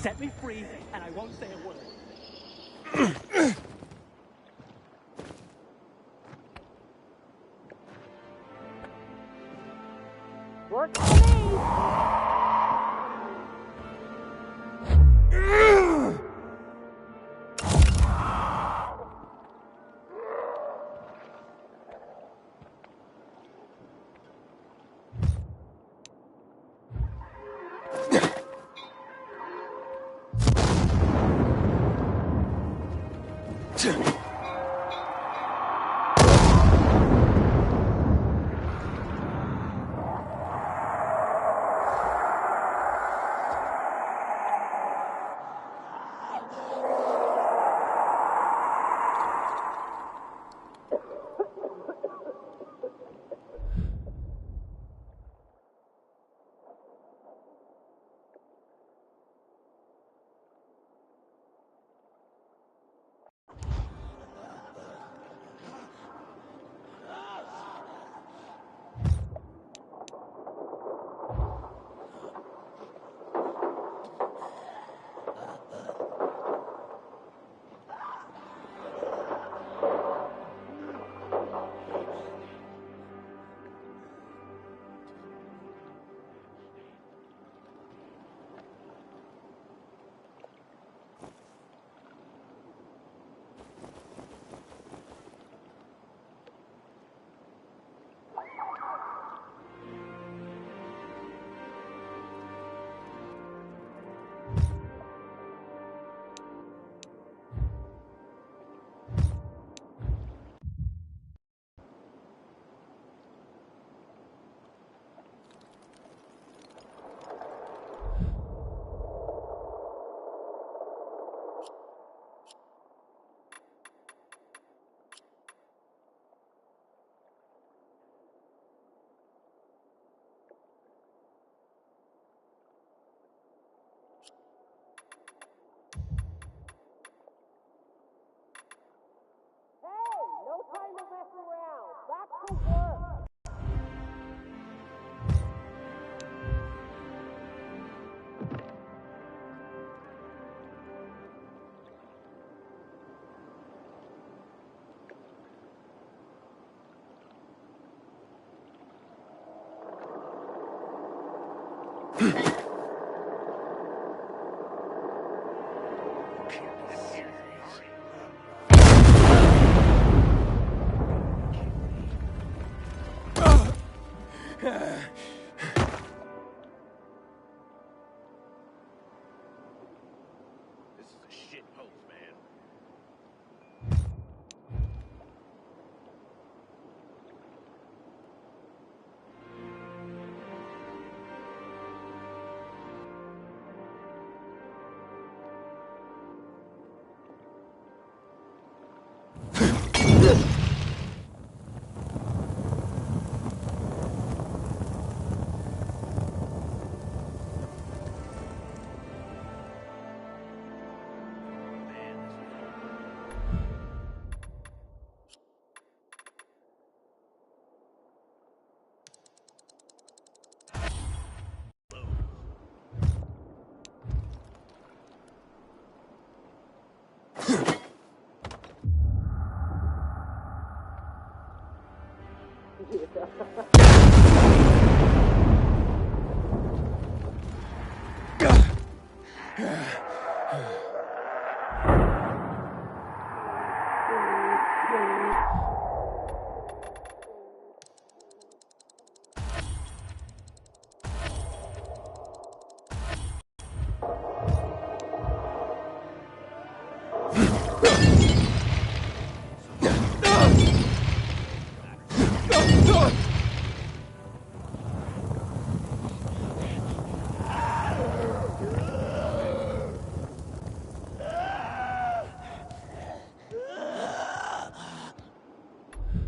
Set me free, and I won't say a word. Work for me!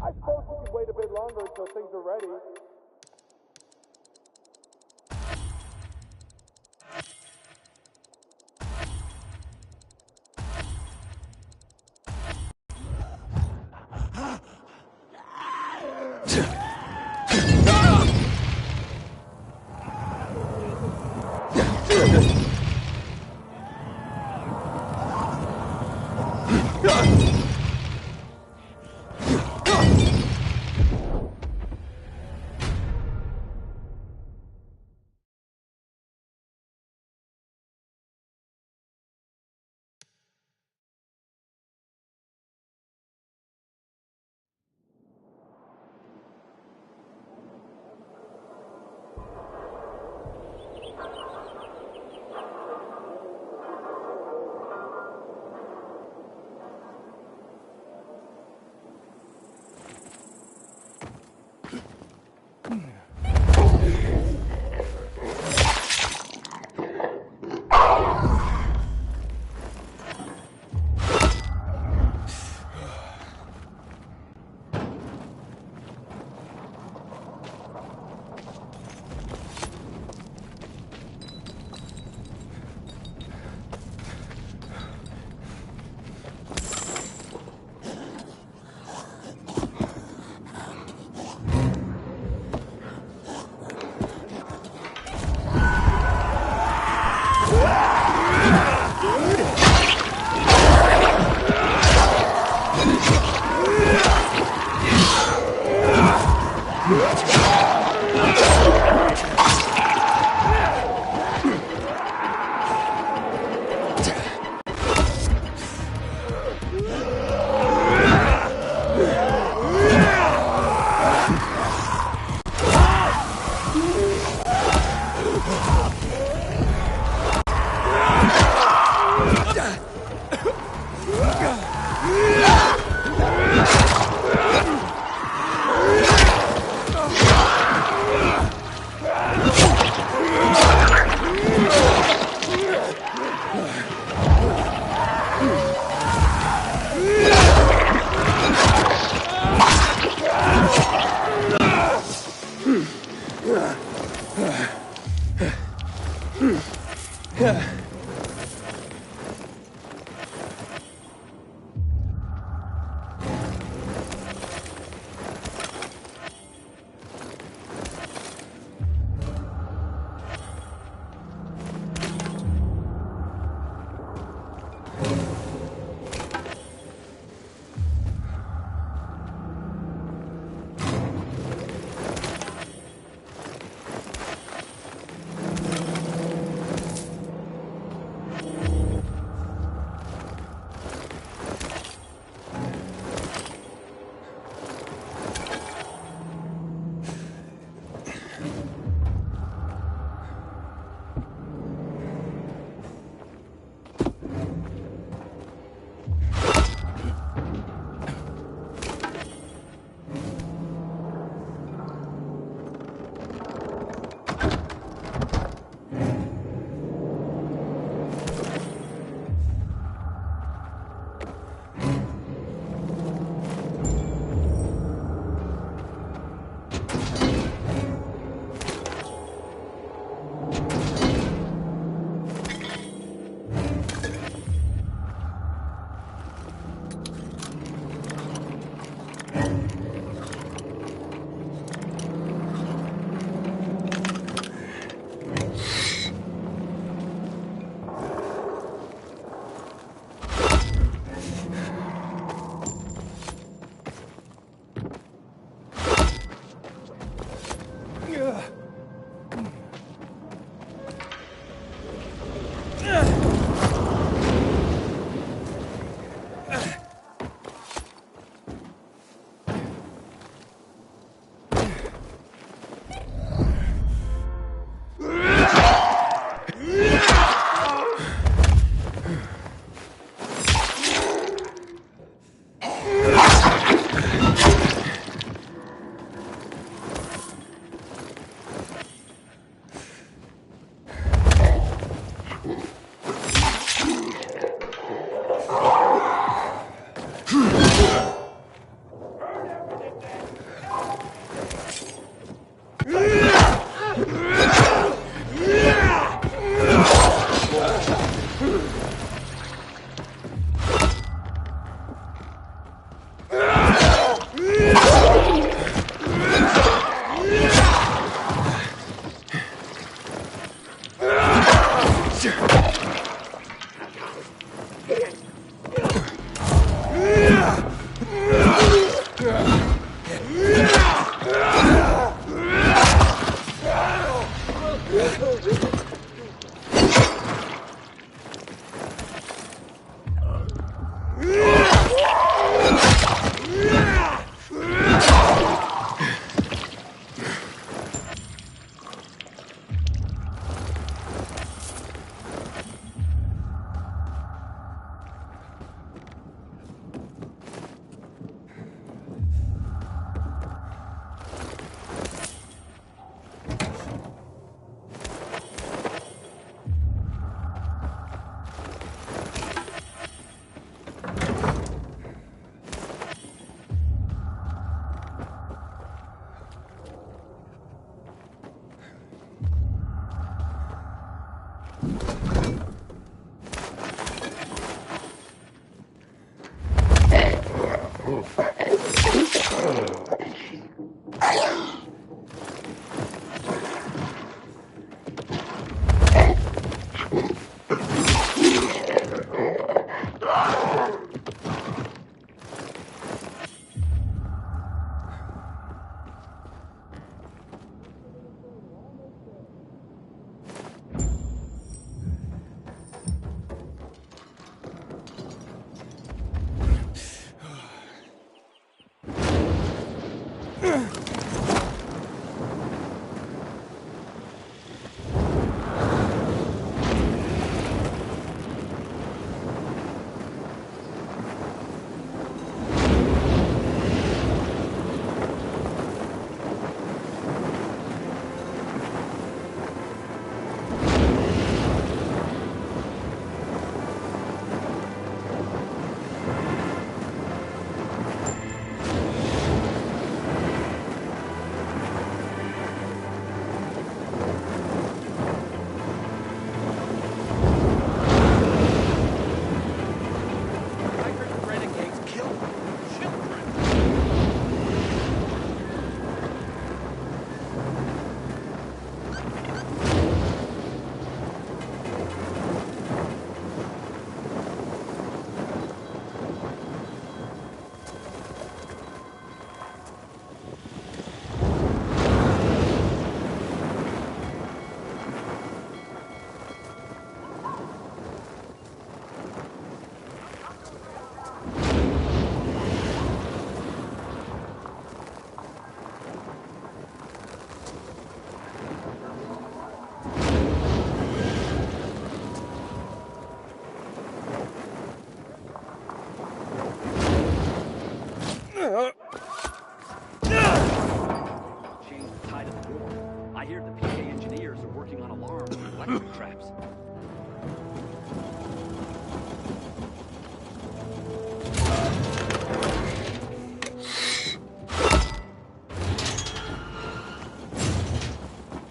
I suppose we could wait a bit longer until things are ready.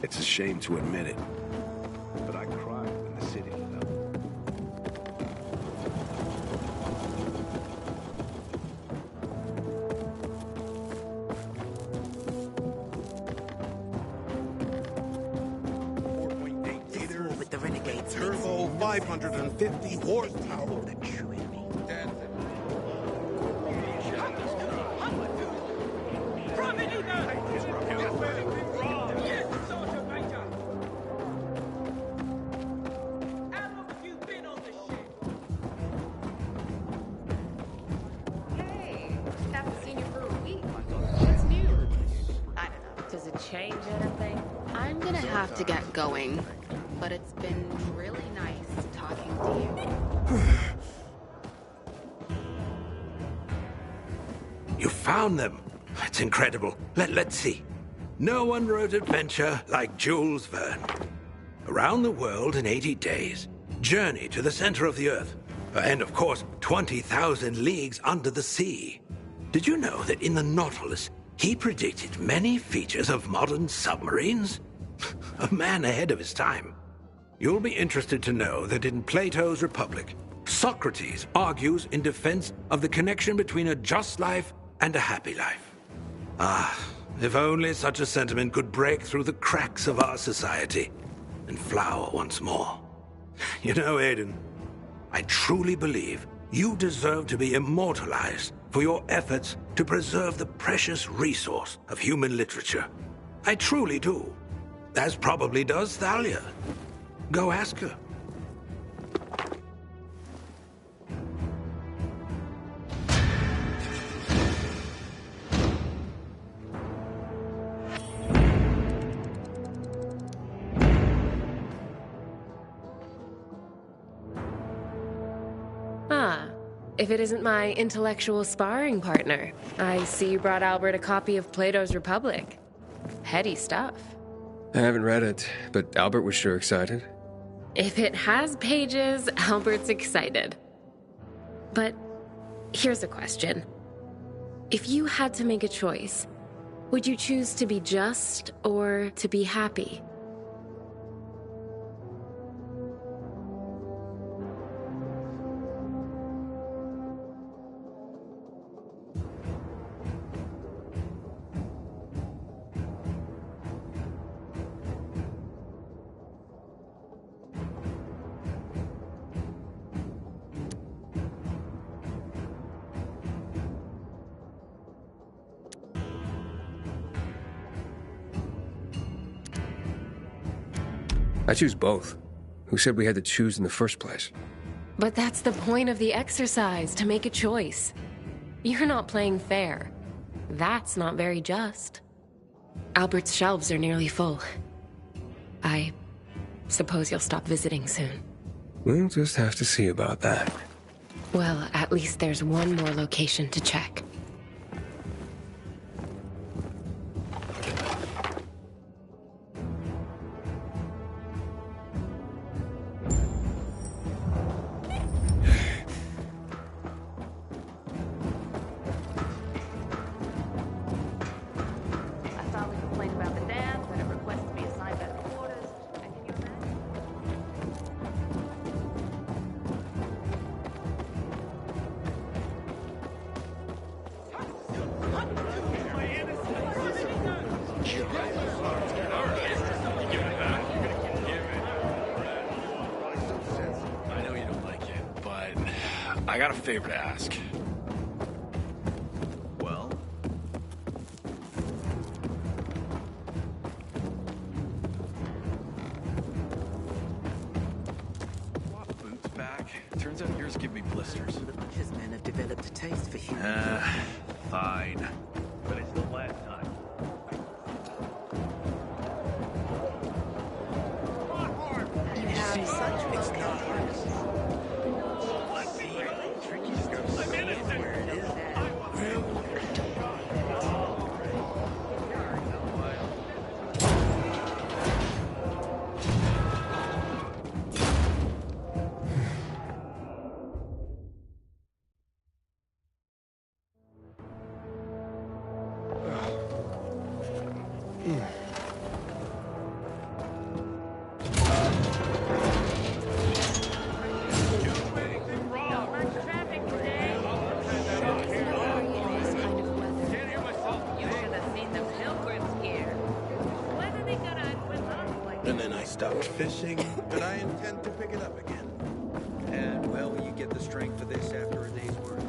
It's a shame to admit it, but I cried when the city lit up. With the renegades. Turbo 550 horsepower. Does it change anything? I'm gonna have to get going, but it's been really nice talking to you. You found them. It's incredible. Let's see. No one wrote adventure like Jules Verne. Around the world in 80 days. Journey to the center of the Earth. And of course, 20,000 leagues under the sea. Did you know that in the Nautilus, he predicted many features of modern submarines? A man ahead of his time. You'll be interested to know that in Plato's Republic, Socrates argues in defense of the connection between a just life and a happy life. Ah, if only such a sentiment could break through the cracks of our society and flower once more. You know, Aiden, I truly believe you deserve to be immortalized for your efforts to preserve the precious resource of human literature. I truly do. As probably does Thalia. Go ask her. If it isn't my intellectual sparring partner, I see you brought Albert a copy of Plato's Republic. Heady stuff. I haven't read it, but Albert was sure excited. If it has pages, Albert's excited. But here's a question. If you had to make a choice, would you choose to be just or to be happy? I choose both. Who said we had to choose in the first place? But that's the point of the exercise, to make a choice. You're not playing fair. That's not very just. Albert's shelves are nearly full. I suppose you'll stop visiting soon. We'll just have to see about that. Well, at least there's one more location to check. I got a favor to ask. Well? Swap boots back. Turns out yours give me blisters. The butcher's men have developed a taste for human. Fine. But it's the last time. You have such And then I stopped fishing, but I intend to pick it up again. And, well, you get the strength for this after a day's work.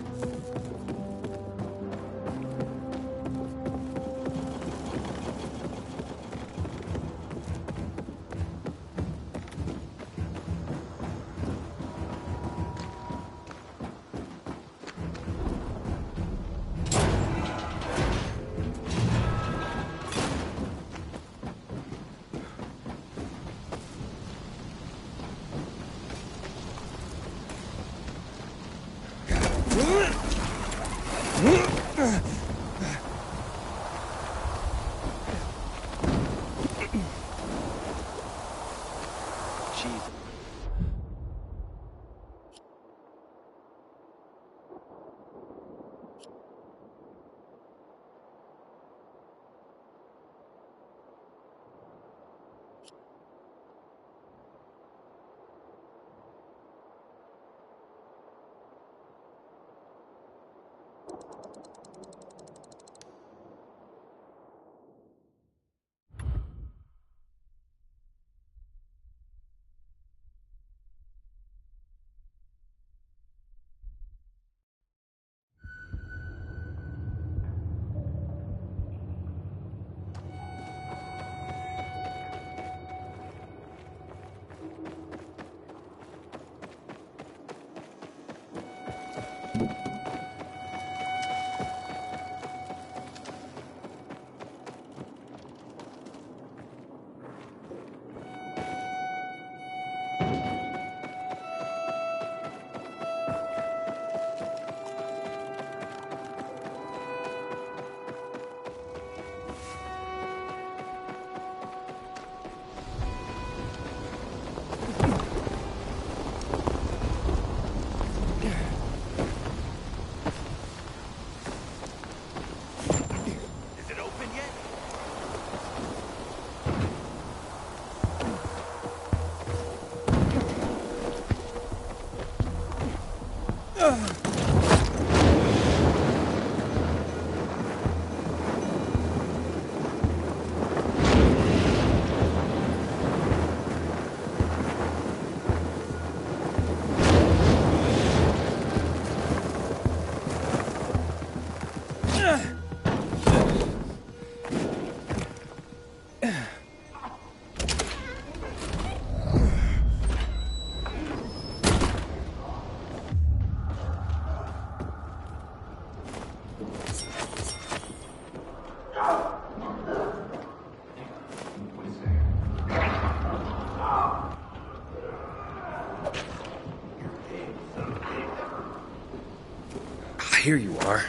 Here you are.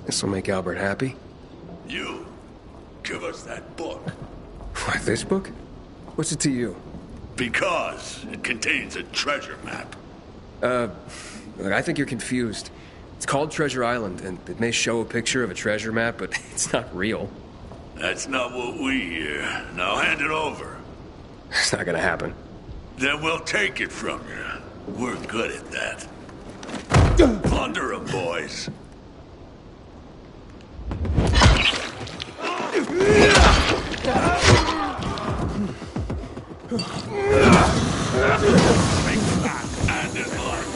This'll make Albert happy. You, give us that book. What, this book? What's it to you? Because it contains a treasure map. Look, I think you're confused. It's called Treasure Island, and it may show a picture of a treasure map, but it's not real. That's not what we hear. Now hand it over. It's not gonna happen. Then we'll take it from you. We're good at that. Plunder 'em, boys. And in life.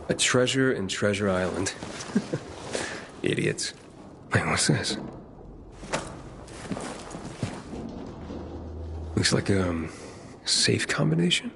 A treasure in Treasure Island. Idiots. Wait, what's this? Looks like a safe combination?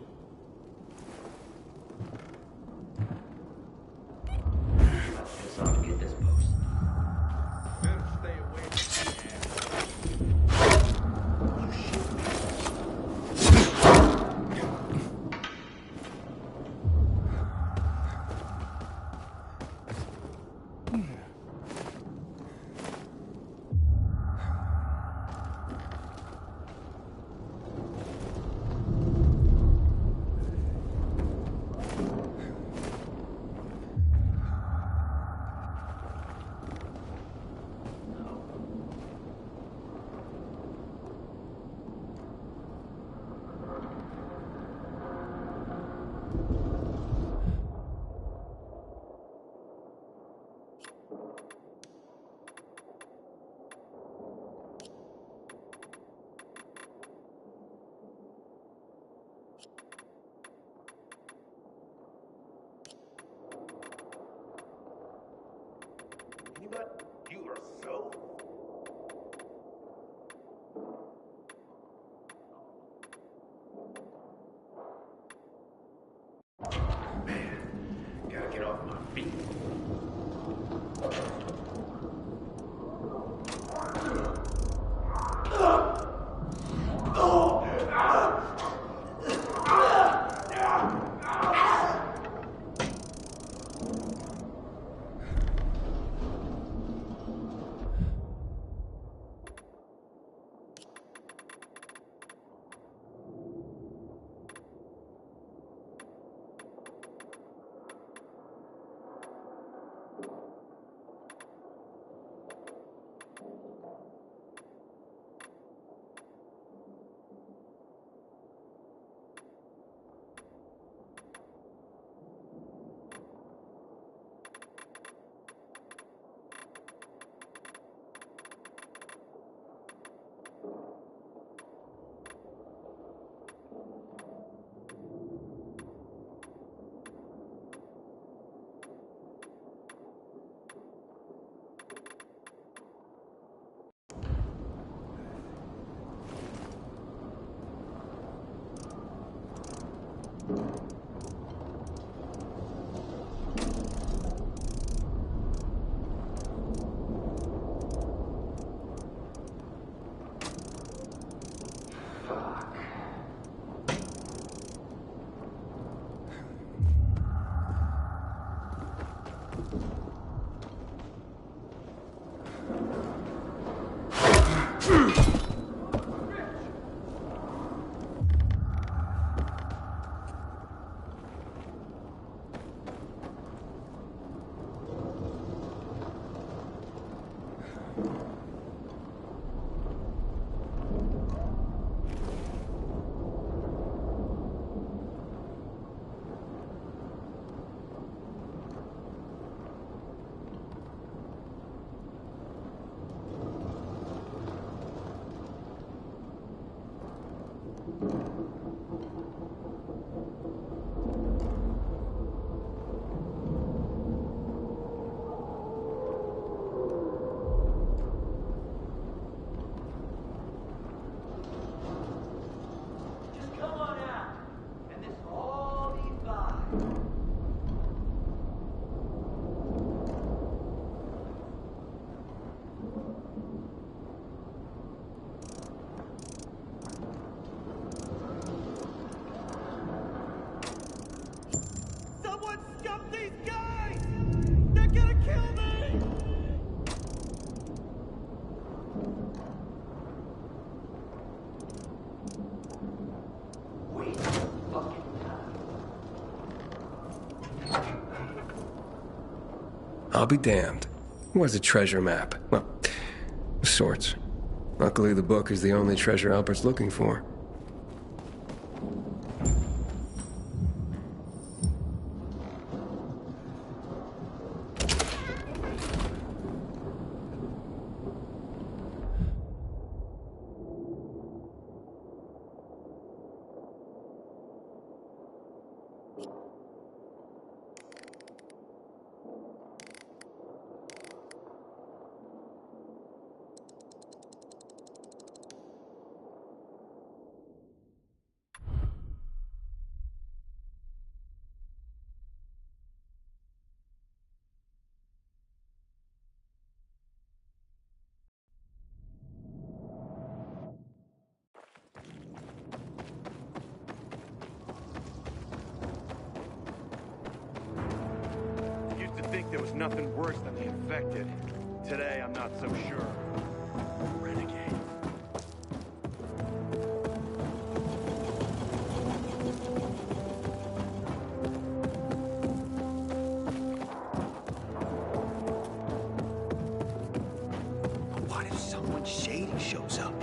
I'll be damned. It was a treasure map. Well, of sorts. Luckily, the book is the only treasure Albert's looking for. There was nothing worse than the infected. Today, I'm not so sure. Renegade. What if someone shady shows up?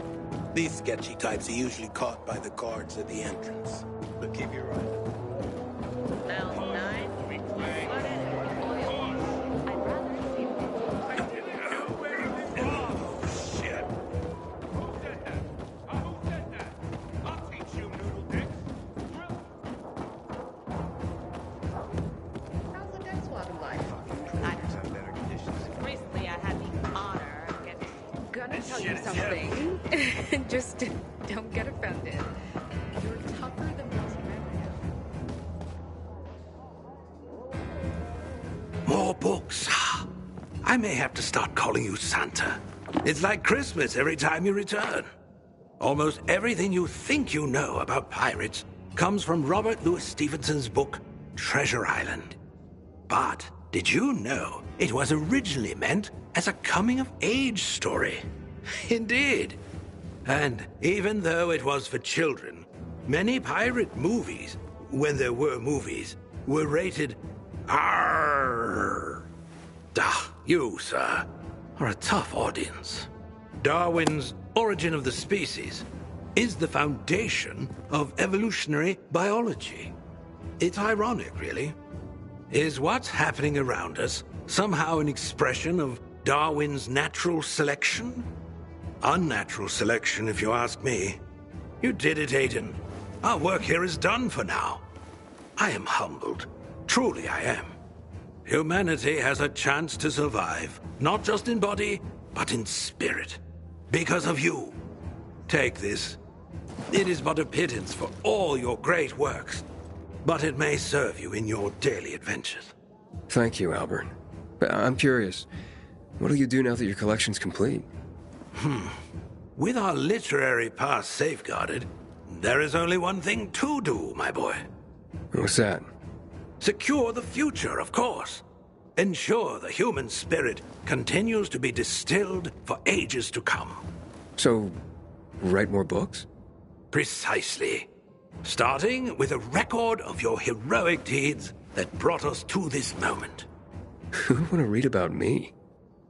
These sketchy types are usually caught by the guards at the entrance. But keep your eye on them. Just don't get offended. You're tougher than most men. More books. I may have to start calling you Santa. It's like Christmas every time you return. Almost everything you think you know about pirates comes from Robert Louis Stevenson's book, Treasure Island. But did you know it was originally meant as a coming-of-age story? Indeed. And even though it was for children, many pirate movies, when there were movies, were rated R. You, sir, are a tough audience. Darwin's Origin of the Species is the foundation of evolutionary biology. It's ironic, really. Is what's happening around us somehow an expression of Darwin's natural selection? Unnatural selection, if you ask me. You did it, Aiden. Our work here is done for now. I am humbled. Truly I am. Humanity has a chance to survive, not just in body, but in spirit. Because of you. Take this. It is but a pittance for all your great works, but it may serve you in your daily adventures. Thank you, Albert. But I'm curious. What'll you do now that your collection's complete? With our literary past safeguarded, there is only one thing to do, my boy. What's that? Secure the future, of course. Ensure the human spirit continues to be distilled for ages to come. So, write more books? Precisely. Starting with a record of your heroic deeds that brought us to this moment. Who would want to read about me?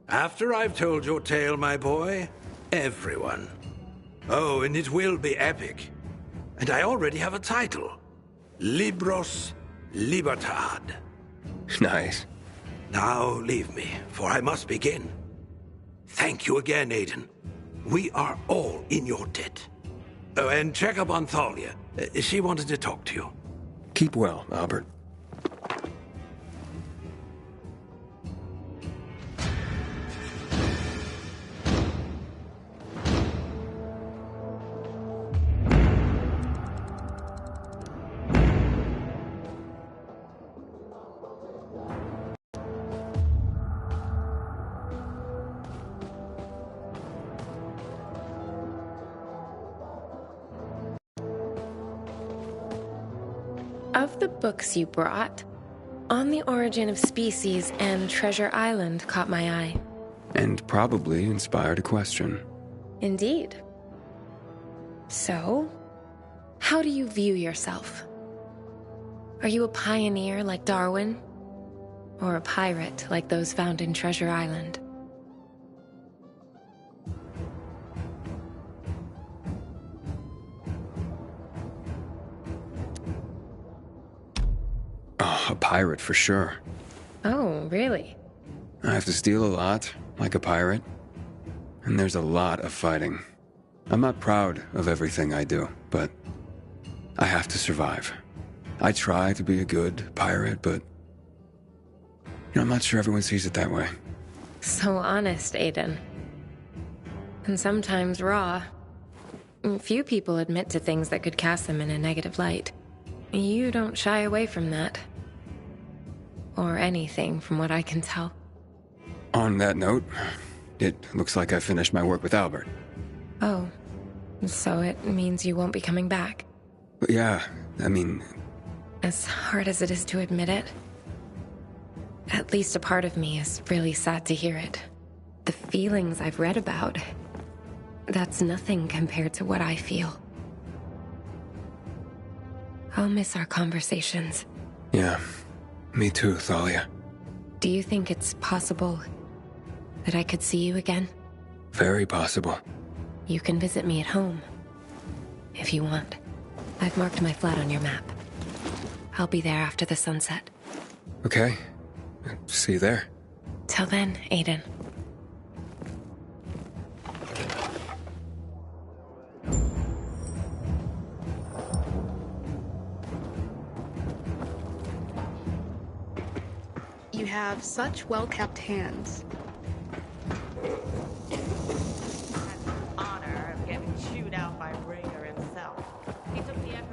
After I've told your tale, my boy, everyone. Oh, and it will be epic. And I already have a title. Libros Libertad. Nice. Now leave me, for I must begin. Thank you again, Aiden. We are all in your debt. Oh, and check up on Thalia. She wanted to talk to you. Keep well, Albert. Of the books you brought, On the Origin of Species and Treasure Island caught my eye. And probably inspired a question. Indeed. So, how do you view yourself? Are you a pioneer like Darwin? Or a pirate like those found in Treasure Island? Oh, a pirate for sure. Oh, really? I have to steal a lot, like a pirate. And there's a lot of fighting. I'm not proud of everything I do, but I have to survive. I try to be a good pirate, but I'm not sure everyone sees it that way. So honest, Aiden. And sometimes raw. Few people admit to things that could cast them in a negative light. You don't shy away from that. Or anything, from what I can tell. On that note, it looks like I finished my work with Albert. Oh, so it means you won't be coming back? But yeah, I mean... As hard as it is to admit it, at least a part of me is really sad to hear it. The feelings I've read about, that's nothing compared to what I feel. I'll miss our conversations. Yeah, me too, Thalia. Do you think it's possible that I could see you again? Very possible. You can visit me at home, if you want. I've marked my flat on your map. I'll be there after the sunset. Okay. See you there. Till then, Aiden. You have such well-kept hands. Honor of getting chewed out by Raider himself. He took the effort.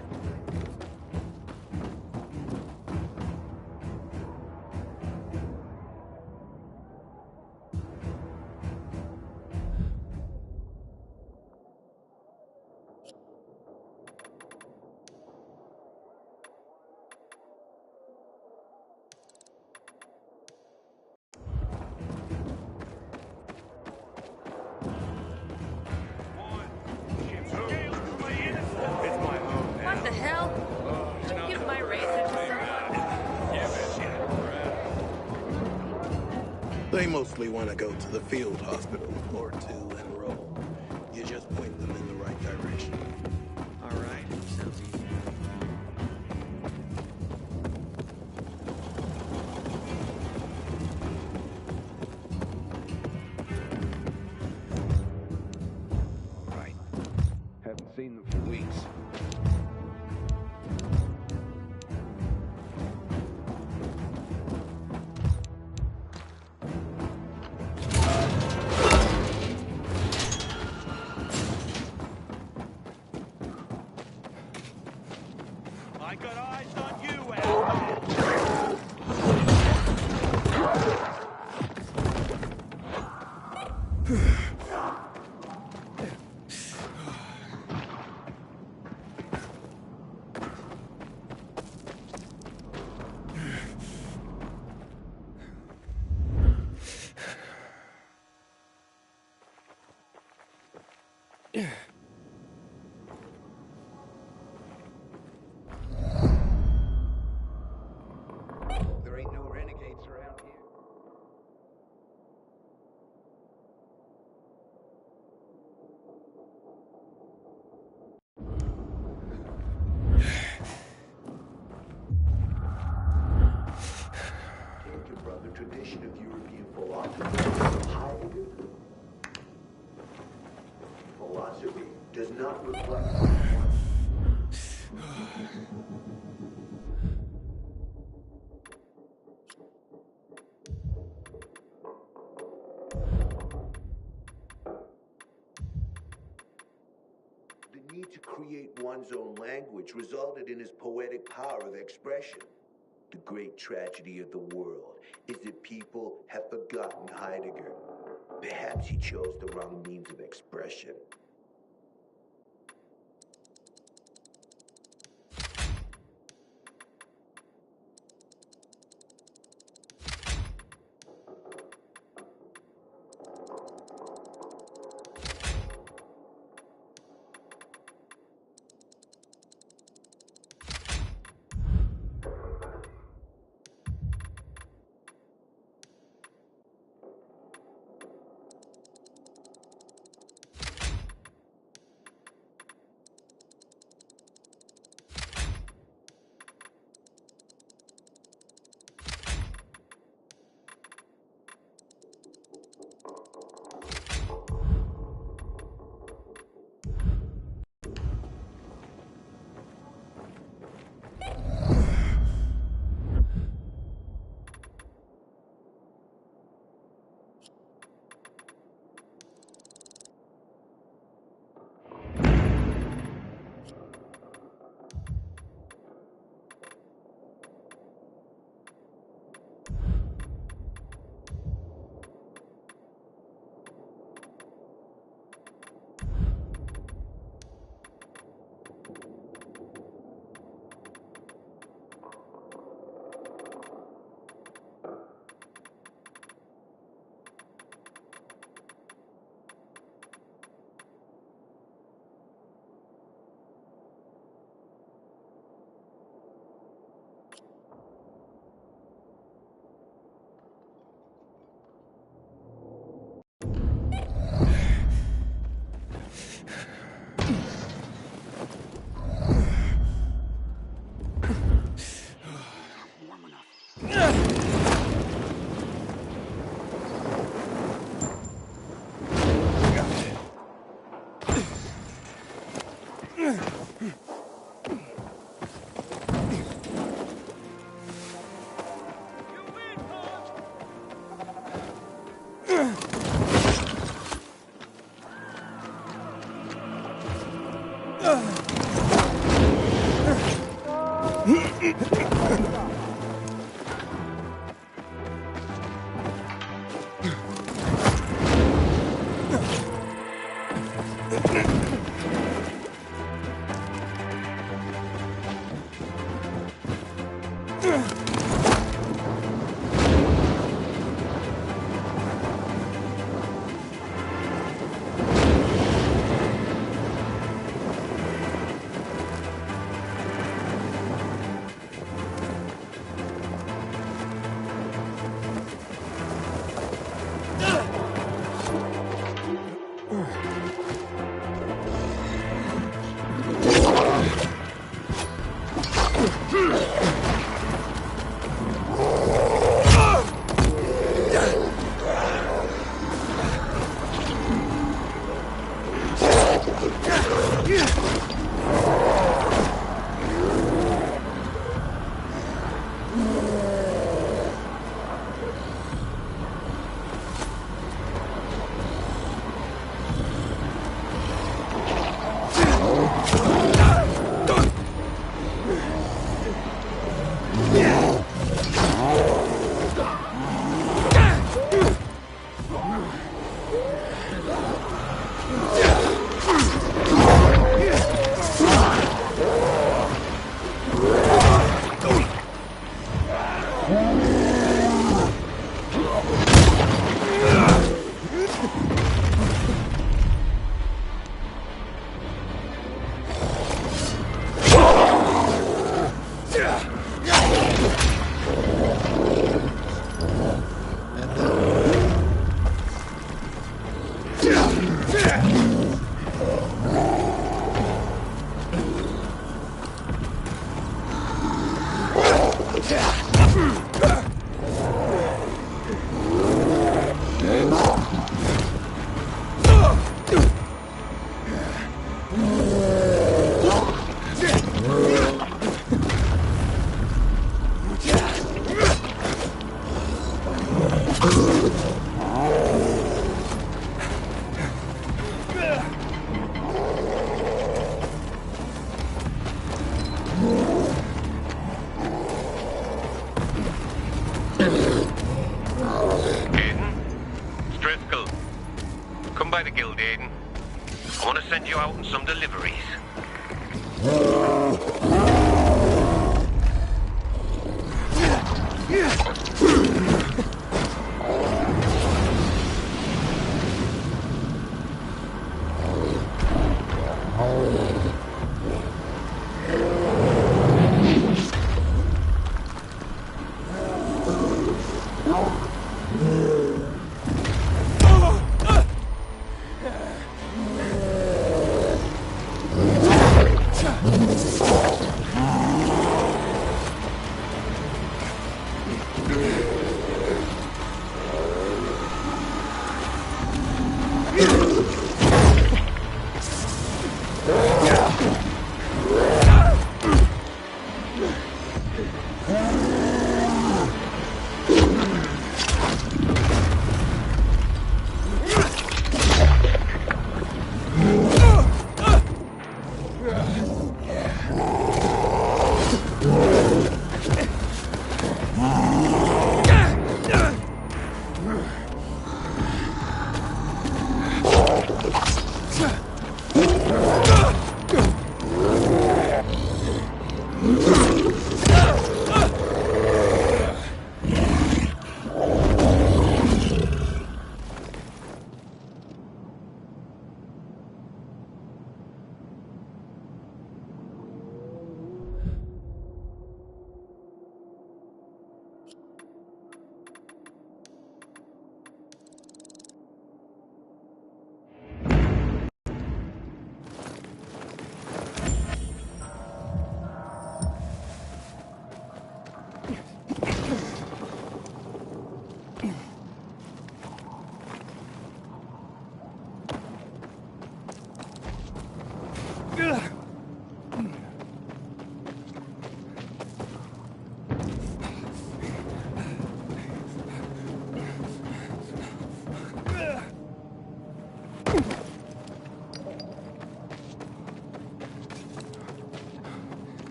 What the hell? Did you give my razor to someone? They mostly want to go to the field hospital or to enroll. You just point them in the right direction. All right, sounds easy. All right. Haven't seen them for weeks. I got eyes on you, Al. There ain't no renegades around here. The need to create one's own language resulted in his poetic power of expression. The great tragedy of the world is that people have forgotten Heidegger. Perhaps he chose the wrong means of expression. Aiden? Driscoll. Come by the guild, Aiden. I want to send you out on some deliveries.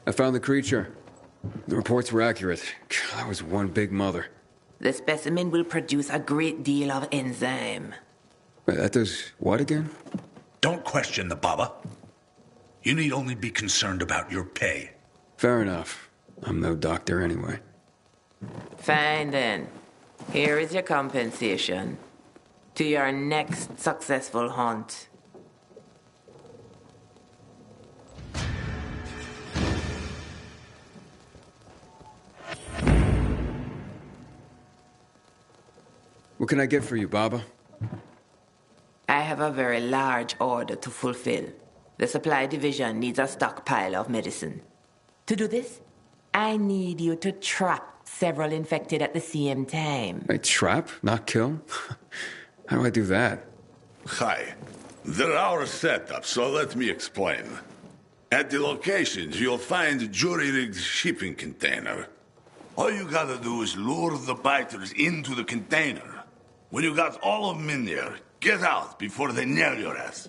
I found the creature. The reports were accurate. That was one big mother. The specimen will produce a great deal of enzyme. Wait, that does what again? Don't question the Baba. You need only be concerned about your pay. Fair enough. I'm no doctor anyway. Fine then. Here is your compensation. To your next successful hunt. What can I get for you, Baba? I have a very large order to fulfill. The supply division needs a stockpile of medicine. To do this, I need you to trap several infected at the same time. Wait, trap? Not kill? How do I do that? Hi. They're our setup, so let me explain. At the locations, you'll find a jury-rigged shipping container. All you gotta do is lure the biters into the container. When you got all of them in there, get out before they nail your ass.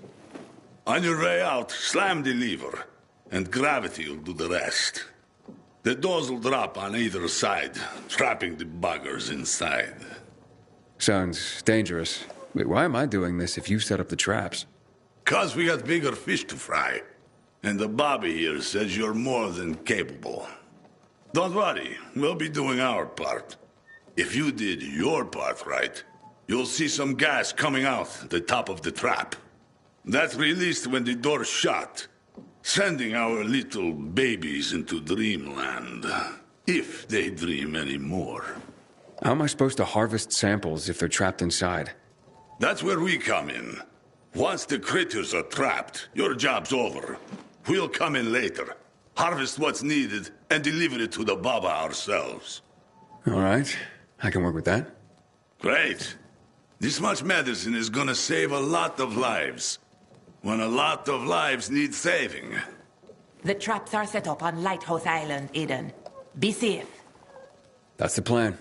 On your way out, slam the lever, and gravity will do the rest. The doors will drop on either side, trapping the buggers inside. Sounds dangerous. Wait, why am I doing this if you set up the traps? 'Cause we got bigger fish to fry. And the Bobby here says you're more than capable. Don't worry, we'll be doing our part. If you did your part right, you'll see some gas coming out the top of the trap. That's released when the door's shut, sending our little babies into dreamland. If they dream anymore. How am I supposed to harvest samples if they're trapped inside? That's where we come in. Once the critters are trapped, your job's over. We'll come in later, harvest what's needed, and deliver it to the Baba ourselves. All right. I can work with that. Great. This much medicine is gonna save a lot of lives. When a lot of lives need saving. The traps are set up on Lighthouse Island, Eden. Be safe. That's the plan.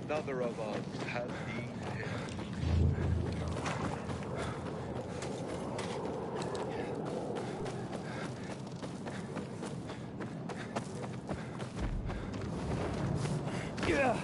Another of us has been hit. Yeah.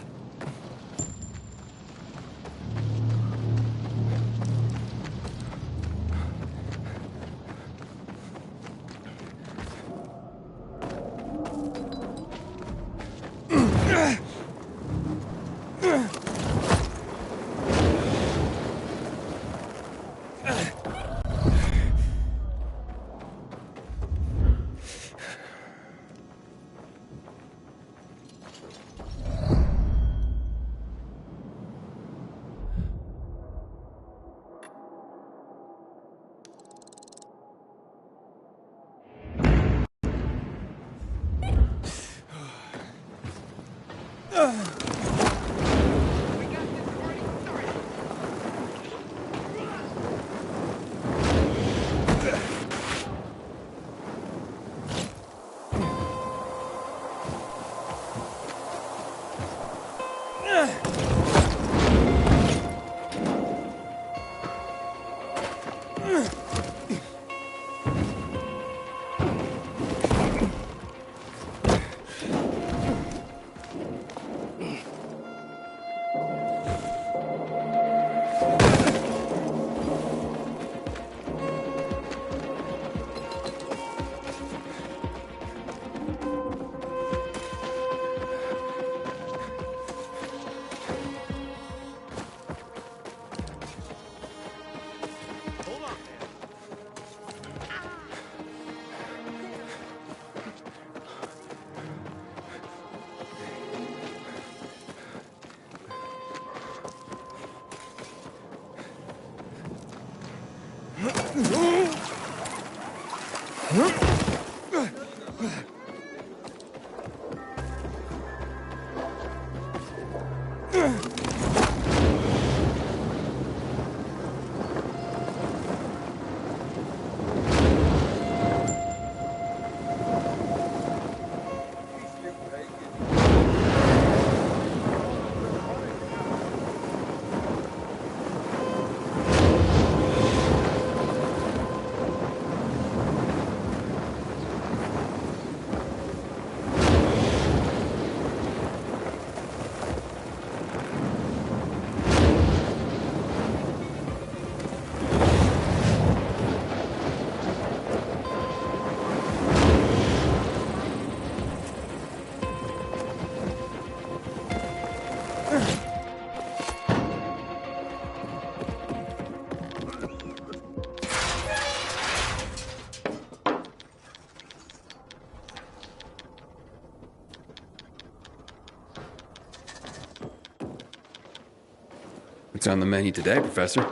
What's on the menu today, Professor?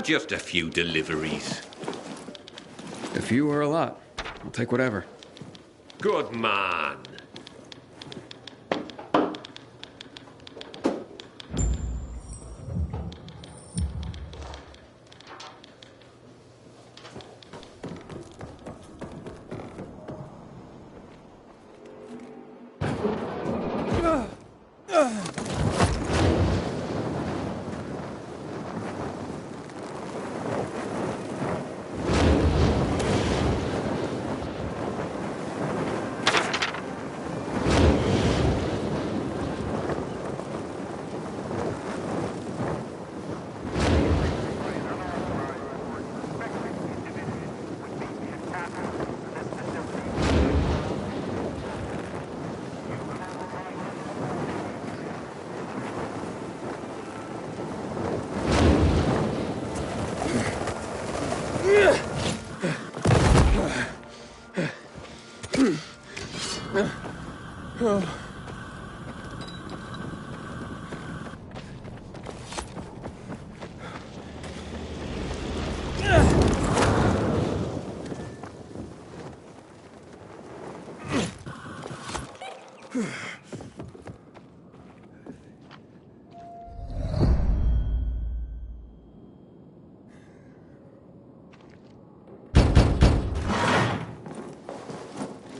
Just a few deliveries. A few or a lot? I'll take whatever. Good man.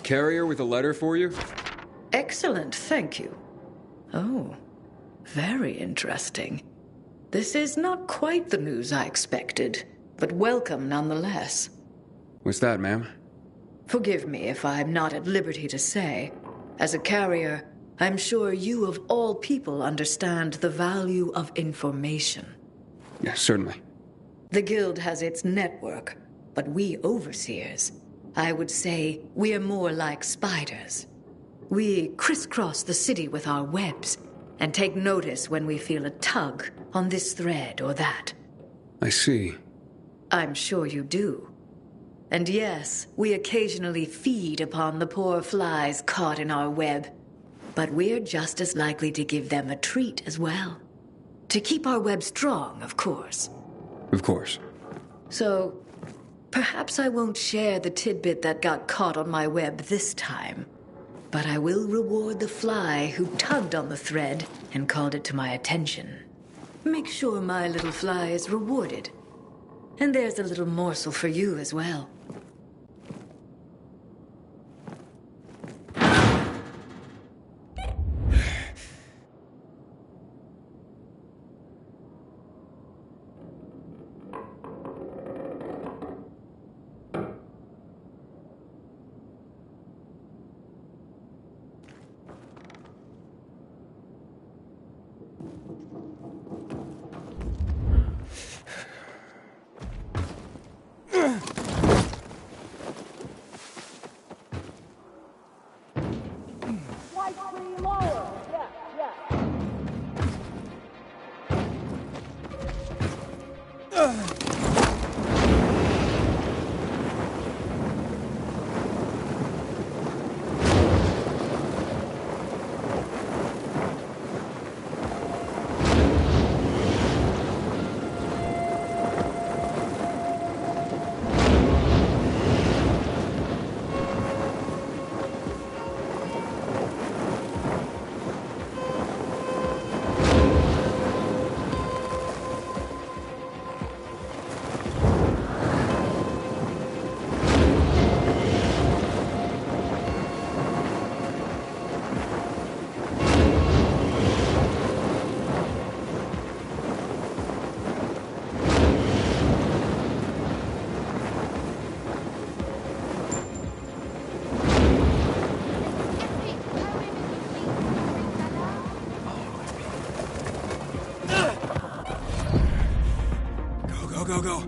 Carrier with a letter for you? Excellent, thank you. Oh, very interesting. This is not quite the news I expected, but welcome nonetheless. What's that, ma'am? Forgive me if I'm not at liberty to say. As a carrier, I'm sure you of all people understand the value of information. Yes, certainly. The Guild has its network, but we overseers, I would say we're more like spiders. We crisscross the city with our webs and take notice when we feel a tug on this thread or that. I see. I'm sure you do. And yes, we occasionally feed upon the poor flies caught in our web. But we're just as likely to give them a treat as well. To keep our web strong, of course. Of course. So, perhaps I won't share the tidbit that got caught on my web this time. but I will reward the fly who tugged on the thread and called it to my attention. Make sure my little fly is rewarded. And there's a little morsel for you as well. Go.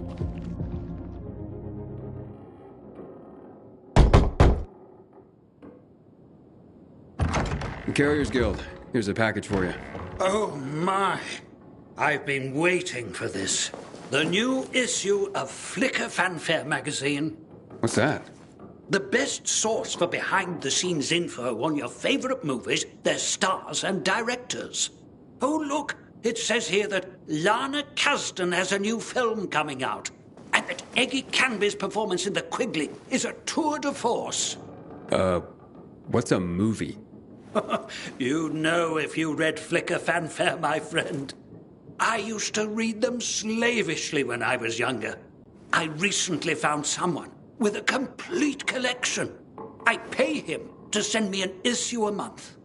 The Carriers Guild. Here's a package for you. Oh, my. I've been waiting for this. The new issue of Flicker Fanfare magazine. What's that? The best source for behind-the-scenes info on your favorite movies, their stars and directors. Oh, look. It says here that Lana Kasdan has a new film coming out, and that Eggy Canby's performance in The Quigley is a tour de force. What's a movie? You'd know if you read Flicker Fanfare, my friend. I used to read them slavishly when I was younger. I recently found someone with a complete collection. I pay him to send me an issue a month.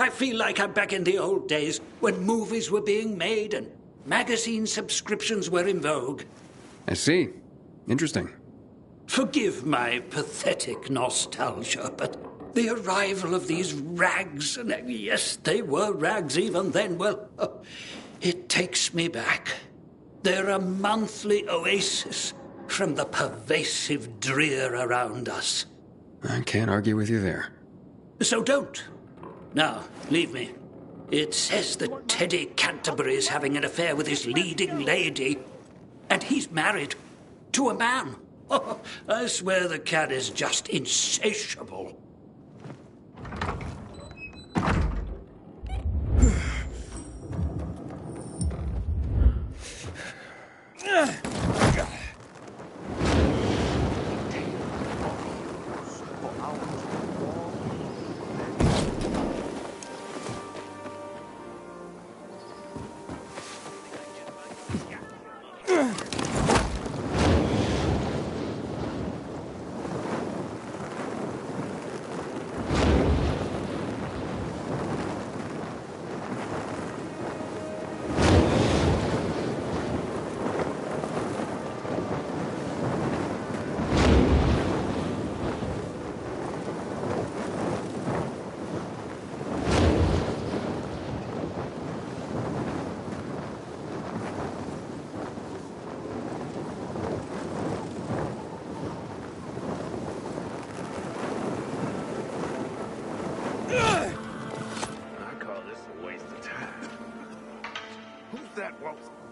I feel like I'm back in the old days when movies were being made and magazine subscriptions were in vogue. I see. Interesting. Forgive my pathetic nostalgia, but the arrival of these rags, and yes, they were rags even then, well, it takes me back. They're a monthly oasis from the pervasive drear around us. I can't argue with you there. So don't. Now, leave me. It says that Teddy Canterbury is having an affair with his leading lady, and he's married to a man. Oh, I swear the cat is just insatiable.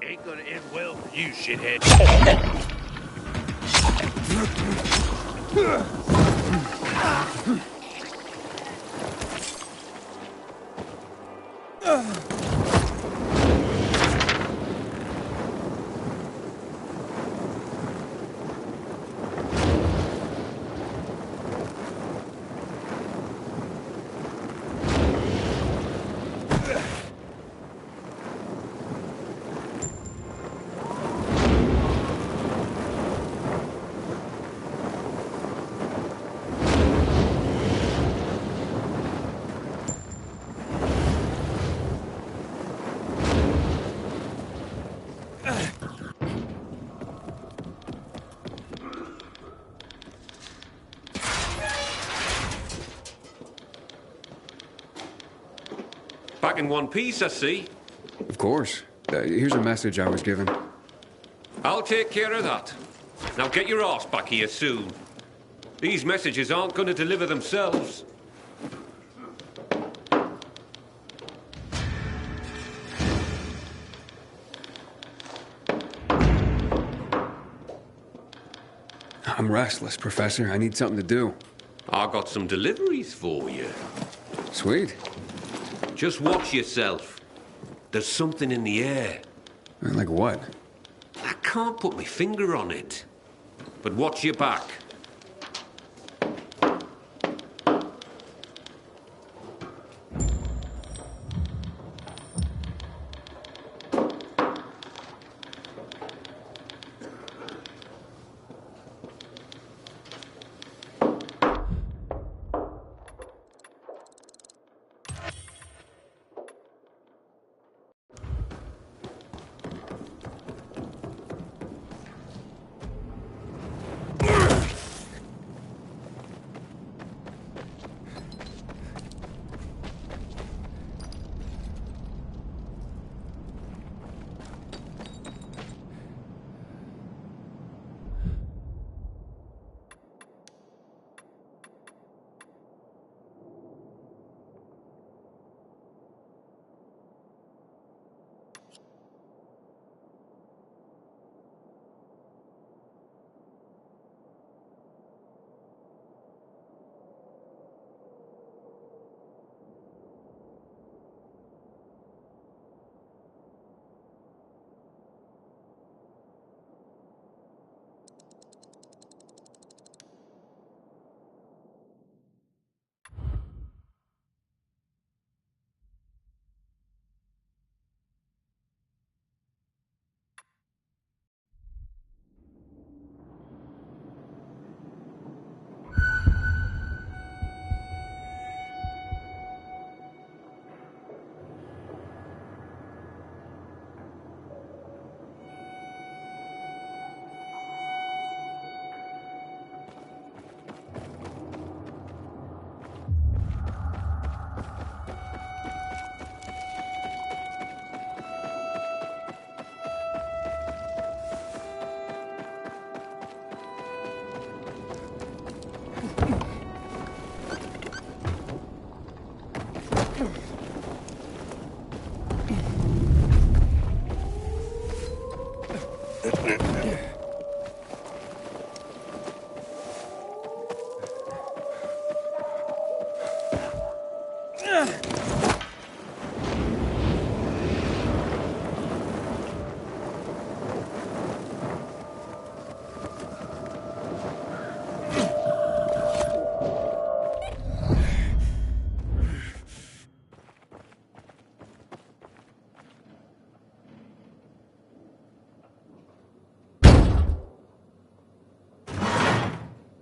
Ain't gonna end well for you, shithead. Back in one piece, I see. Of course. Here's a message I was given. I'll take care of that. Now get your ass back here soon. These messages aren't going to deliver themselves. I'm restless, Professor. I need something to do. I got some deliveries for you. Sweet. Just watch yourself. There's something in the air. Like what? I can't put my finger on it. But watch your back.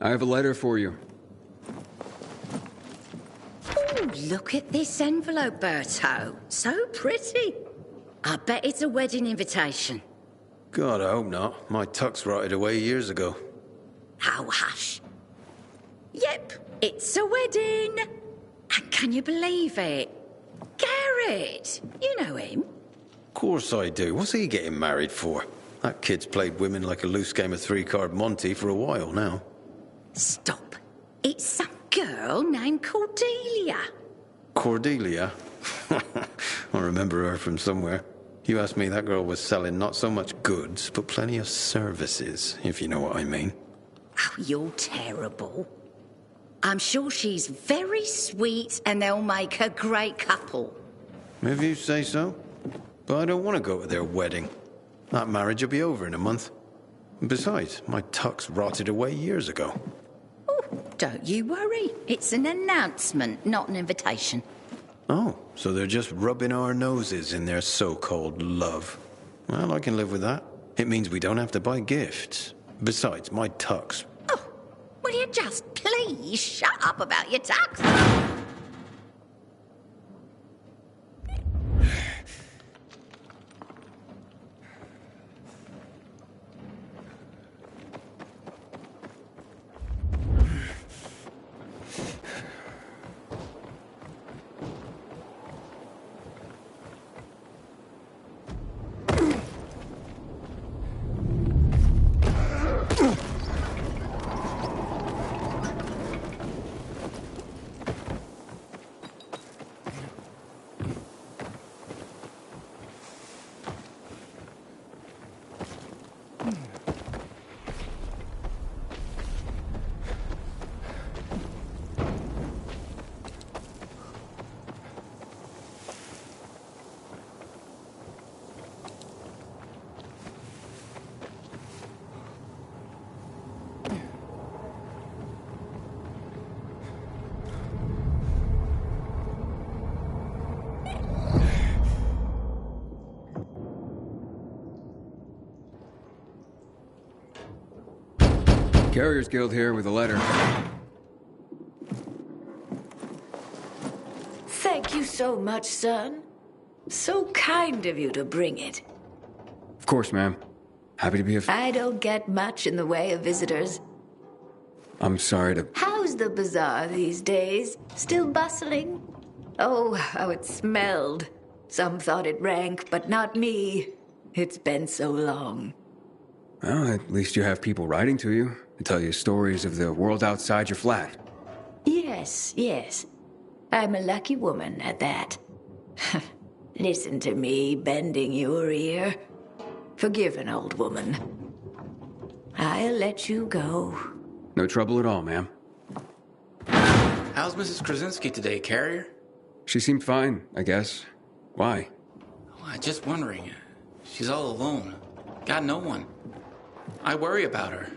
I have a letter for you. Ooh, look at this envelope, Berto. So pretty. I bet it's a wedding invitation. God, I hope not. My tux rotted away years ago. Oh, hush. Yep, it's a wedding. And can you believe it? Garrett, you know him. Of course I do. What's he getting married for? That kid's played women like a loose game of three-card Monty for a while now. Stop. It's some girl named Cordelia. Cordelia? I remember her from somewhere. You asked me, that girl was selling not so much goods, but plenty of services, if you know what I mean. Oh, you're terrible. I'm sure she's very sweet and they'll make a great couple. If you say so. But I don't want to go to their wedding. That marriage will be over in a month. Besides, my tux rotted away years ago. Don't you worry. It's an announcement, not an invitation. Oh, so they're just rubbing our noses in their so-called love. Well, I can live with that. It means we don't have to buy gifts. Besides, my tux. Oh, will you just please shut up about your tux? Carriers Guild here with a letter. Thank you so much, son. So kind of you to bring it. Of course, ma'am. Happy to be of... I don't get much in the way of visitors. I'm sorry to... How's the bazaar these days? Still bustling? Oh, how it smelled. Some thought it rank, but not me. It's been so long. Well, at least you have people writing to you to tell you stories of the world outside your flat. Yes, yes. I'm a lucky woman at that. Listen to me bending your ear. Forgive an old woman. I'll let you go. No trouble at all, ma'am. How's Mrs. Krasinski today, Carrier? She seemed fine, I guess. Why? Oh, I'm just wondering. She's all alone. Got no one. I worry about her.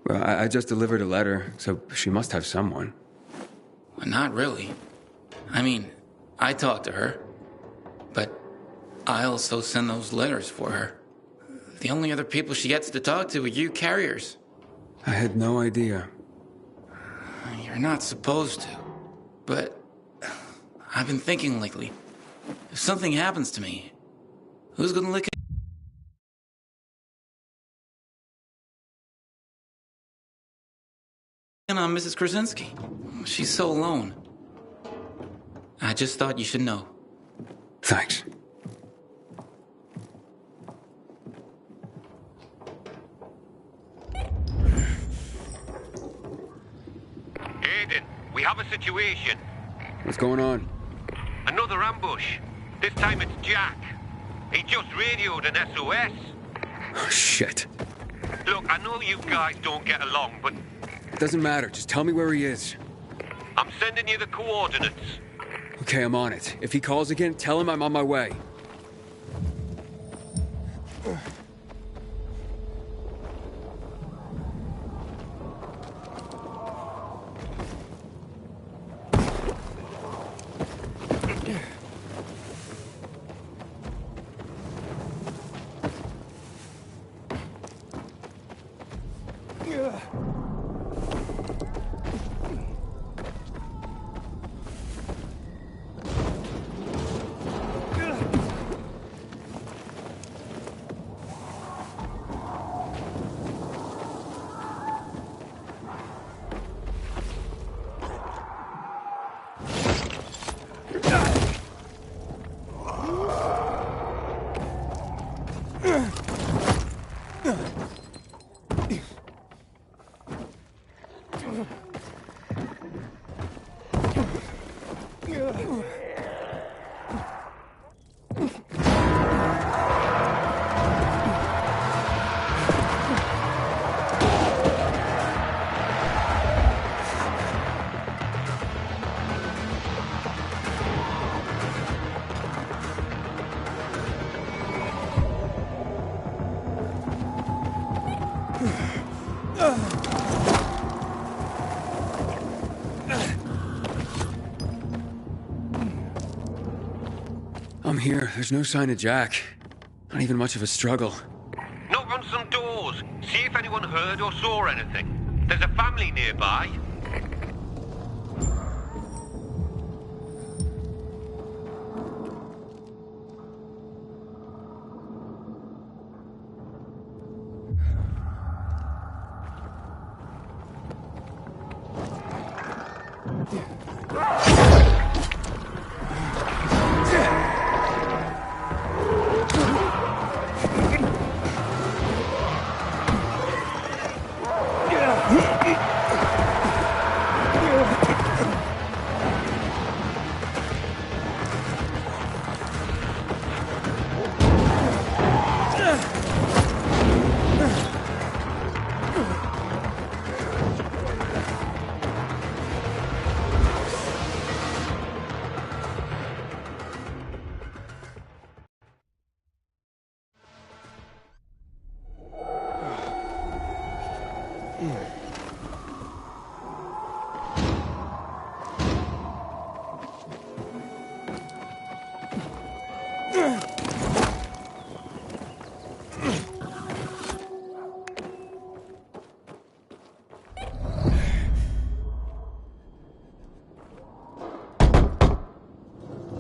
Well, I just delivered a letter, so she must have someone. Well, not really. I mean, I talk to her, but I also send those letters for her. The only other people she gets to talk to are you carriers. I had no idea. You're not supposed to, but I've been thinking lately, if something happens to me, who's gonna lick it? On Mrs. Krasinski. She's so alone. I just thought you should know. Thanks. Aiden, we have a situation. What's going on? Another ambush. This time it's Jack. He just radioed an SOS. Oh, shit. Look, I know you guys don't get along, but... It doesn't matter. Just tell me where he is. I'm sending you the coordinates. Okay, I'm on it. If he calls again, tell him I'm on my way. I'm here. There's no sign of Jack. Not even much of a struggle. Knock on some doors. See if anyone heard or saw anything. There's a family nearby.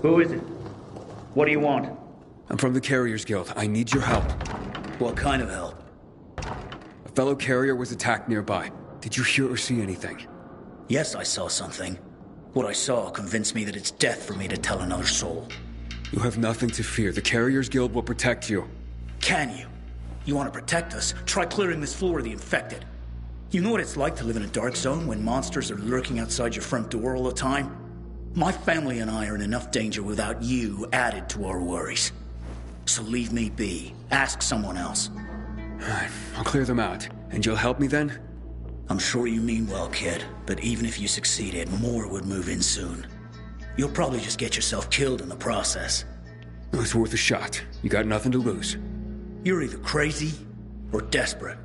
Who is it? What do you want? I'm from the Carriers Guild. I need your help. What kind of help? A fellow carrier was attacked nearby. Did you hear or see anything? Yes, I saw something. What I saw convinced me that it's death for me to tell another soul. You have nothing to fear. The Carriers Guild will protect you. Can you? You want to protect us? Try clearing this floor of the infected. You know what it's like to live in a dark zone when monsters are lurking outside your front door all the time? My family and I are in enough danger without you added to our worries. So leave me be. Ask someone else. I'll clear them out. And you'll help me then? I'm sure you mean well, kid. But even if you succeeded, more would move in soon. You'll probably just get yourself killed in the process. It's worth a shot. You got nothing to lose. You're either crazy or desperate.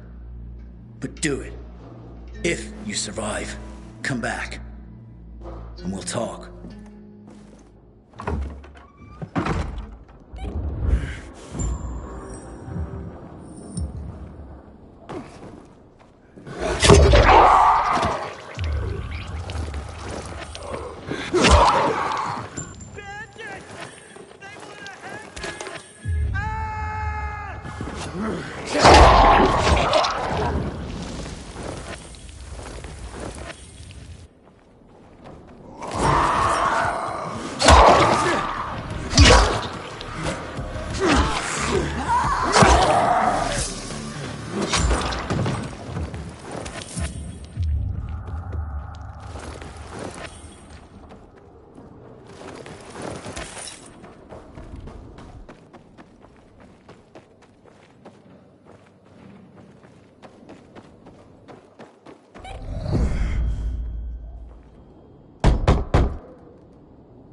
But do it. If you survive, come back. And we'll talk.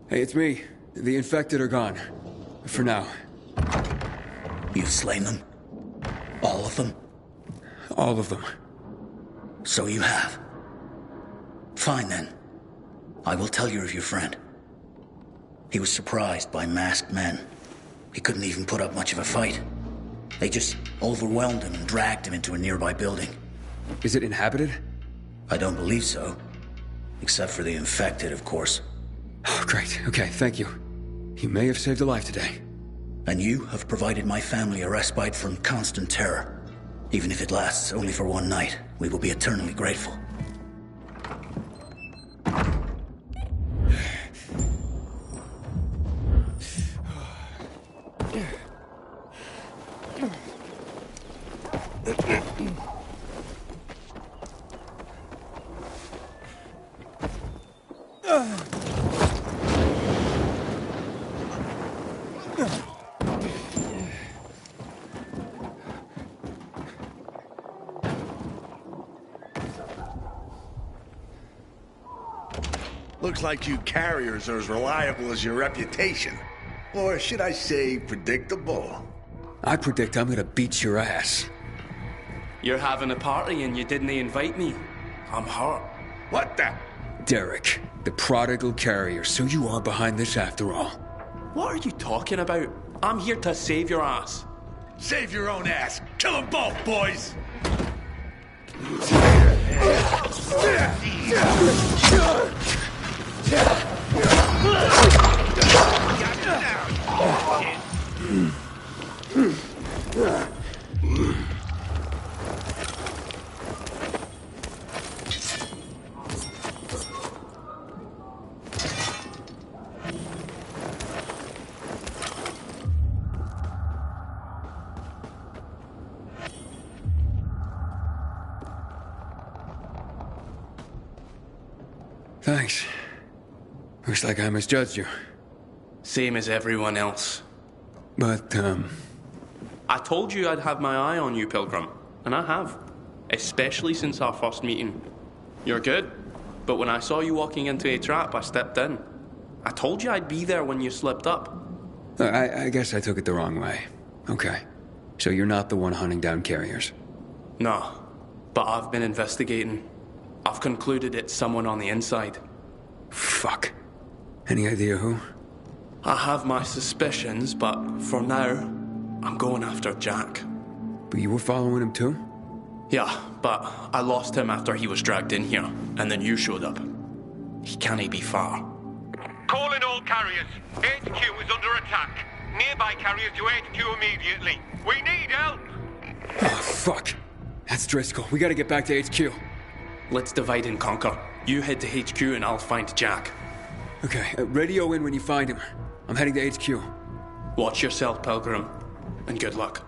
Hey, it's me. The infected are gone. For now. You've slain them? All of them? All of them. So you have. Fine then. I will tell you of your friend. He was surprised by masked men. He couldn't even put up much of a fight. They just overwhelmed him and dragged him into a nearby building. Is it inhabited? I don't believe so. Except for the infected, of course. Oh, great. Okay, thank you. You may have saved a life today. And you have provided my family a respite from constant terror. Even if it lasts only for one night, we will be eternally grateful. Looks like you carriers are as reliable as your reputation. Or should I say, predictable? I predict I'm gonna beat your ass. You're having a party and you didn't invite me. I'm hurt. What the? Derek, the prodigal carrier, so you are behind this after all. What are you talking about? I'm here to save your ass. Save your own ass. Kill them both, boys! Thanks. Looks like I misjudged you. Same as everyone else. But, I told you I'd have my eye on you, Pilgrim. And I have. Especially since our first meeting. You're good. But when I saw you walking into a trap, I stepped in. I told you I'd be there when you slipped up. I guess I took it the wrong way. Okay. So you're not the one hunting down carriers? No. But I've been investigating. I've concluded it's someone on the inside. Fuck. Any idea who? I have my suspicions, but for now, I'm going after Jack. But you were following him too? Yeah, but I lost him after he was dragged in here, and then you showed up. He can't be far. Calling all carriers. HQ is under attack. Nearby carriers to HQ immediately. We need help! Oh, fuck. That's Driscoll. We gotta get back to HQ. Let's divide and conquer. You head to HQ and I'll find Jack. Okay, radio in when you find him. I'm heading to HQ. Watch yourself, Pilgrim, and good luck.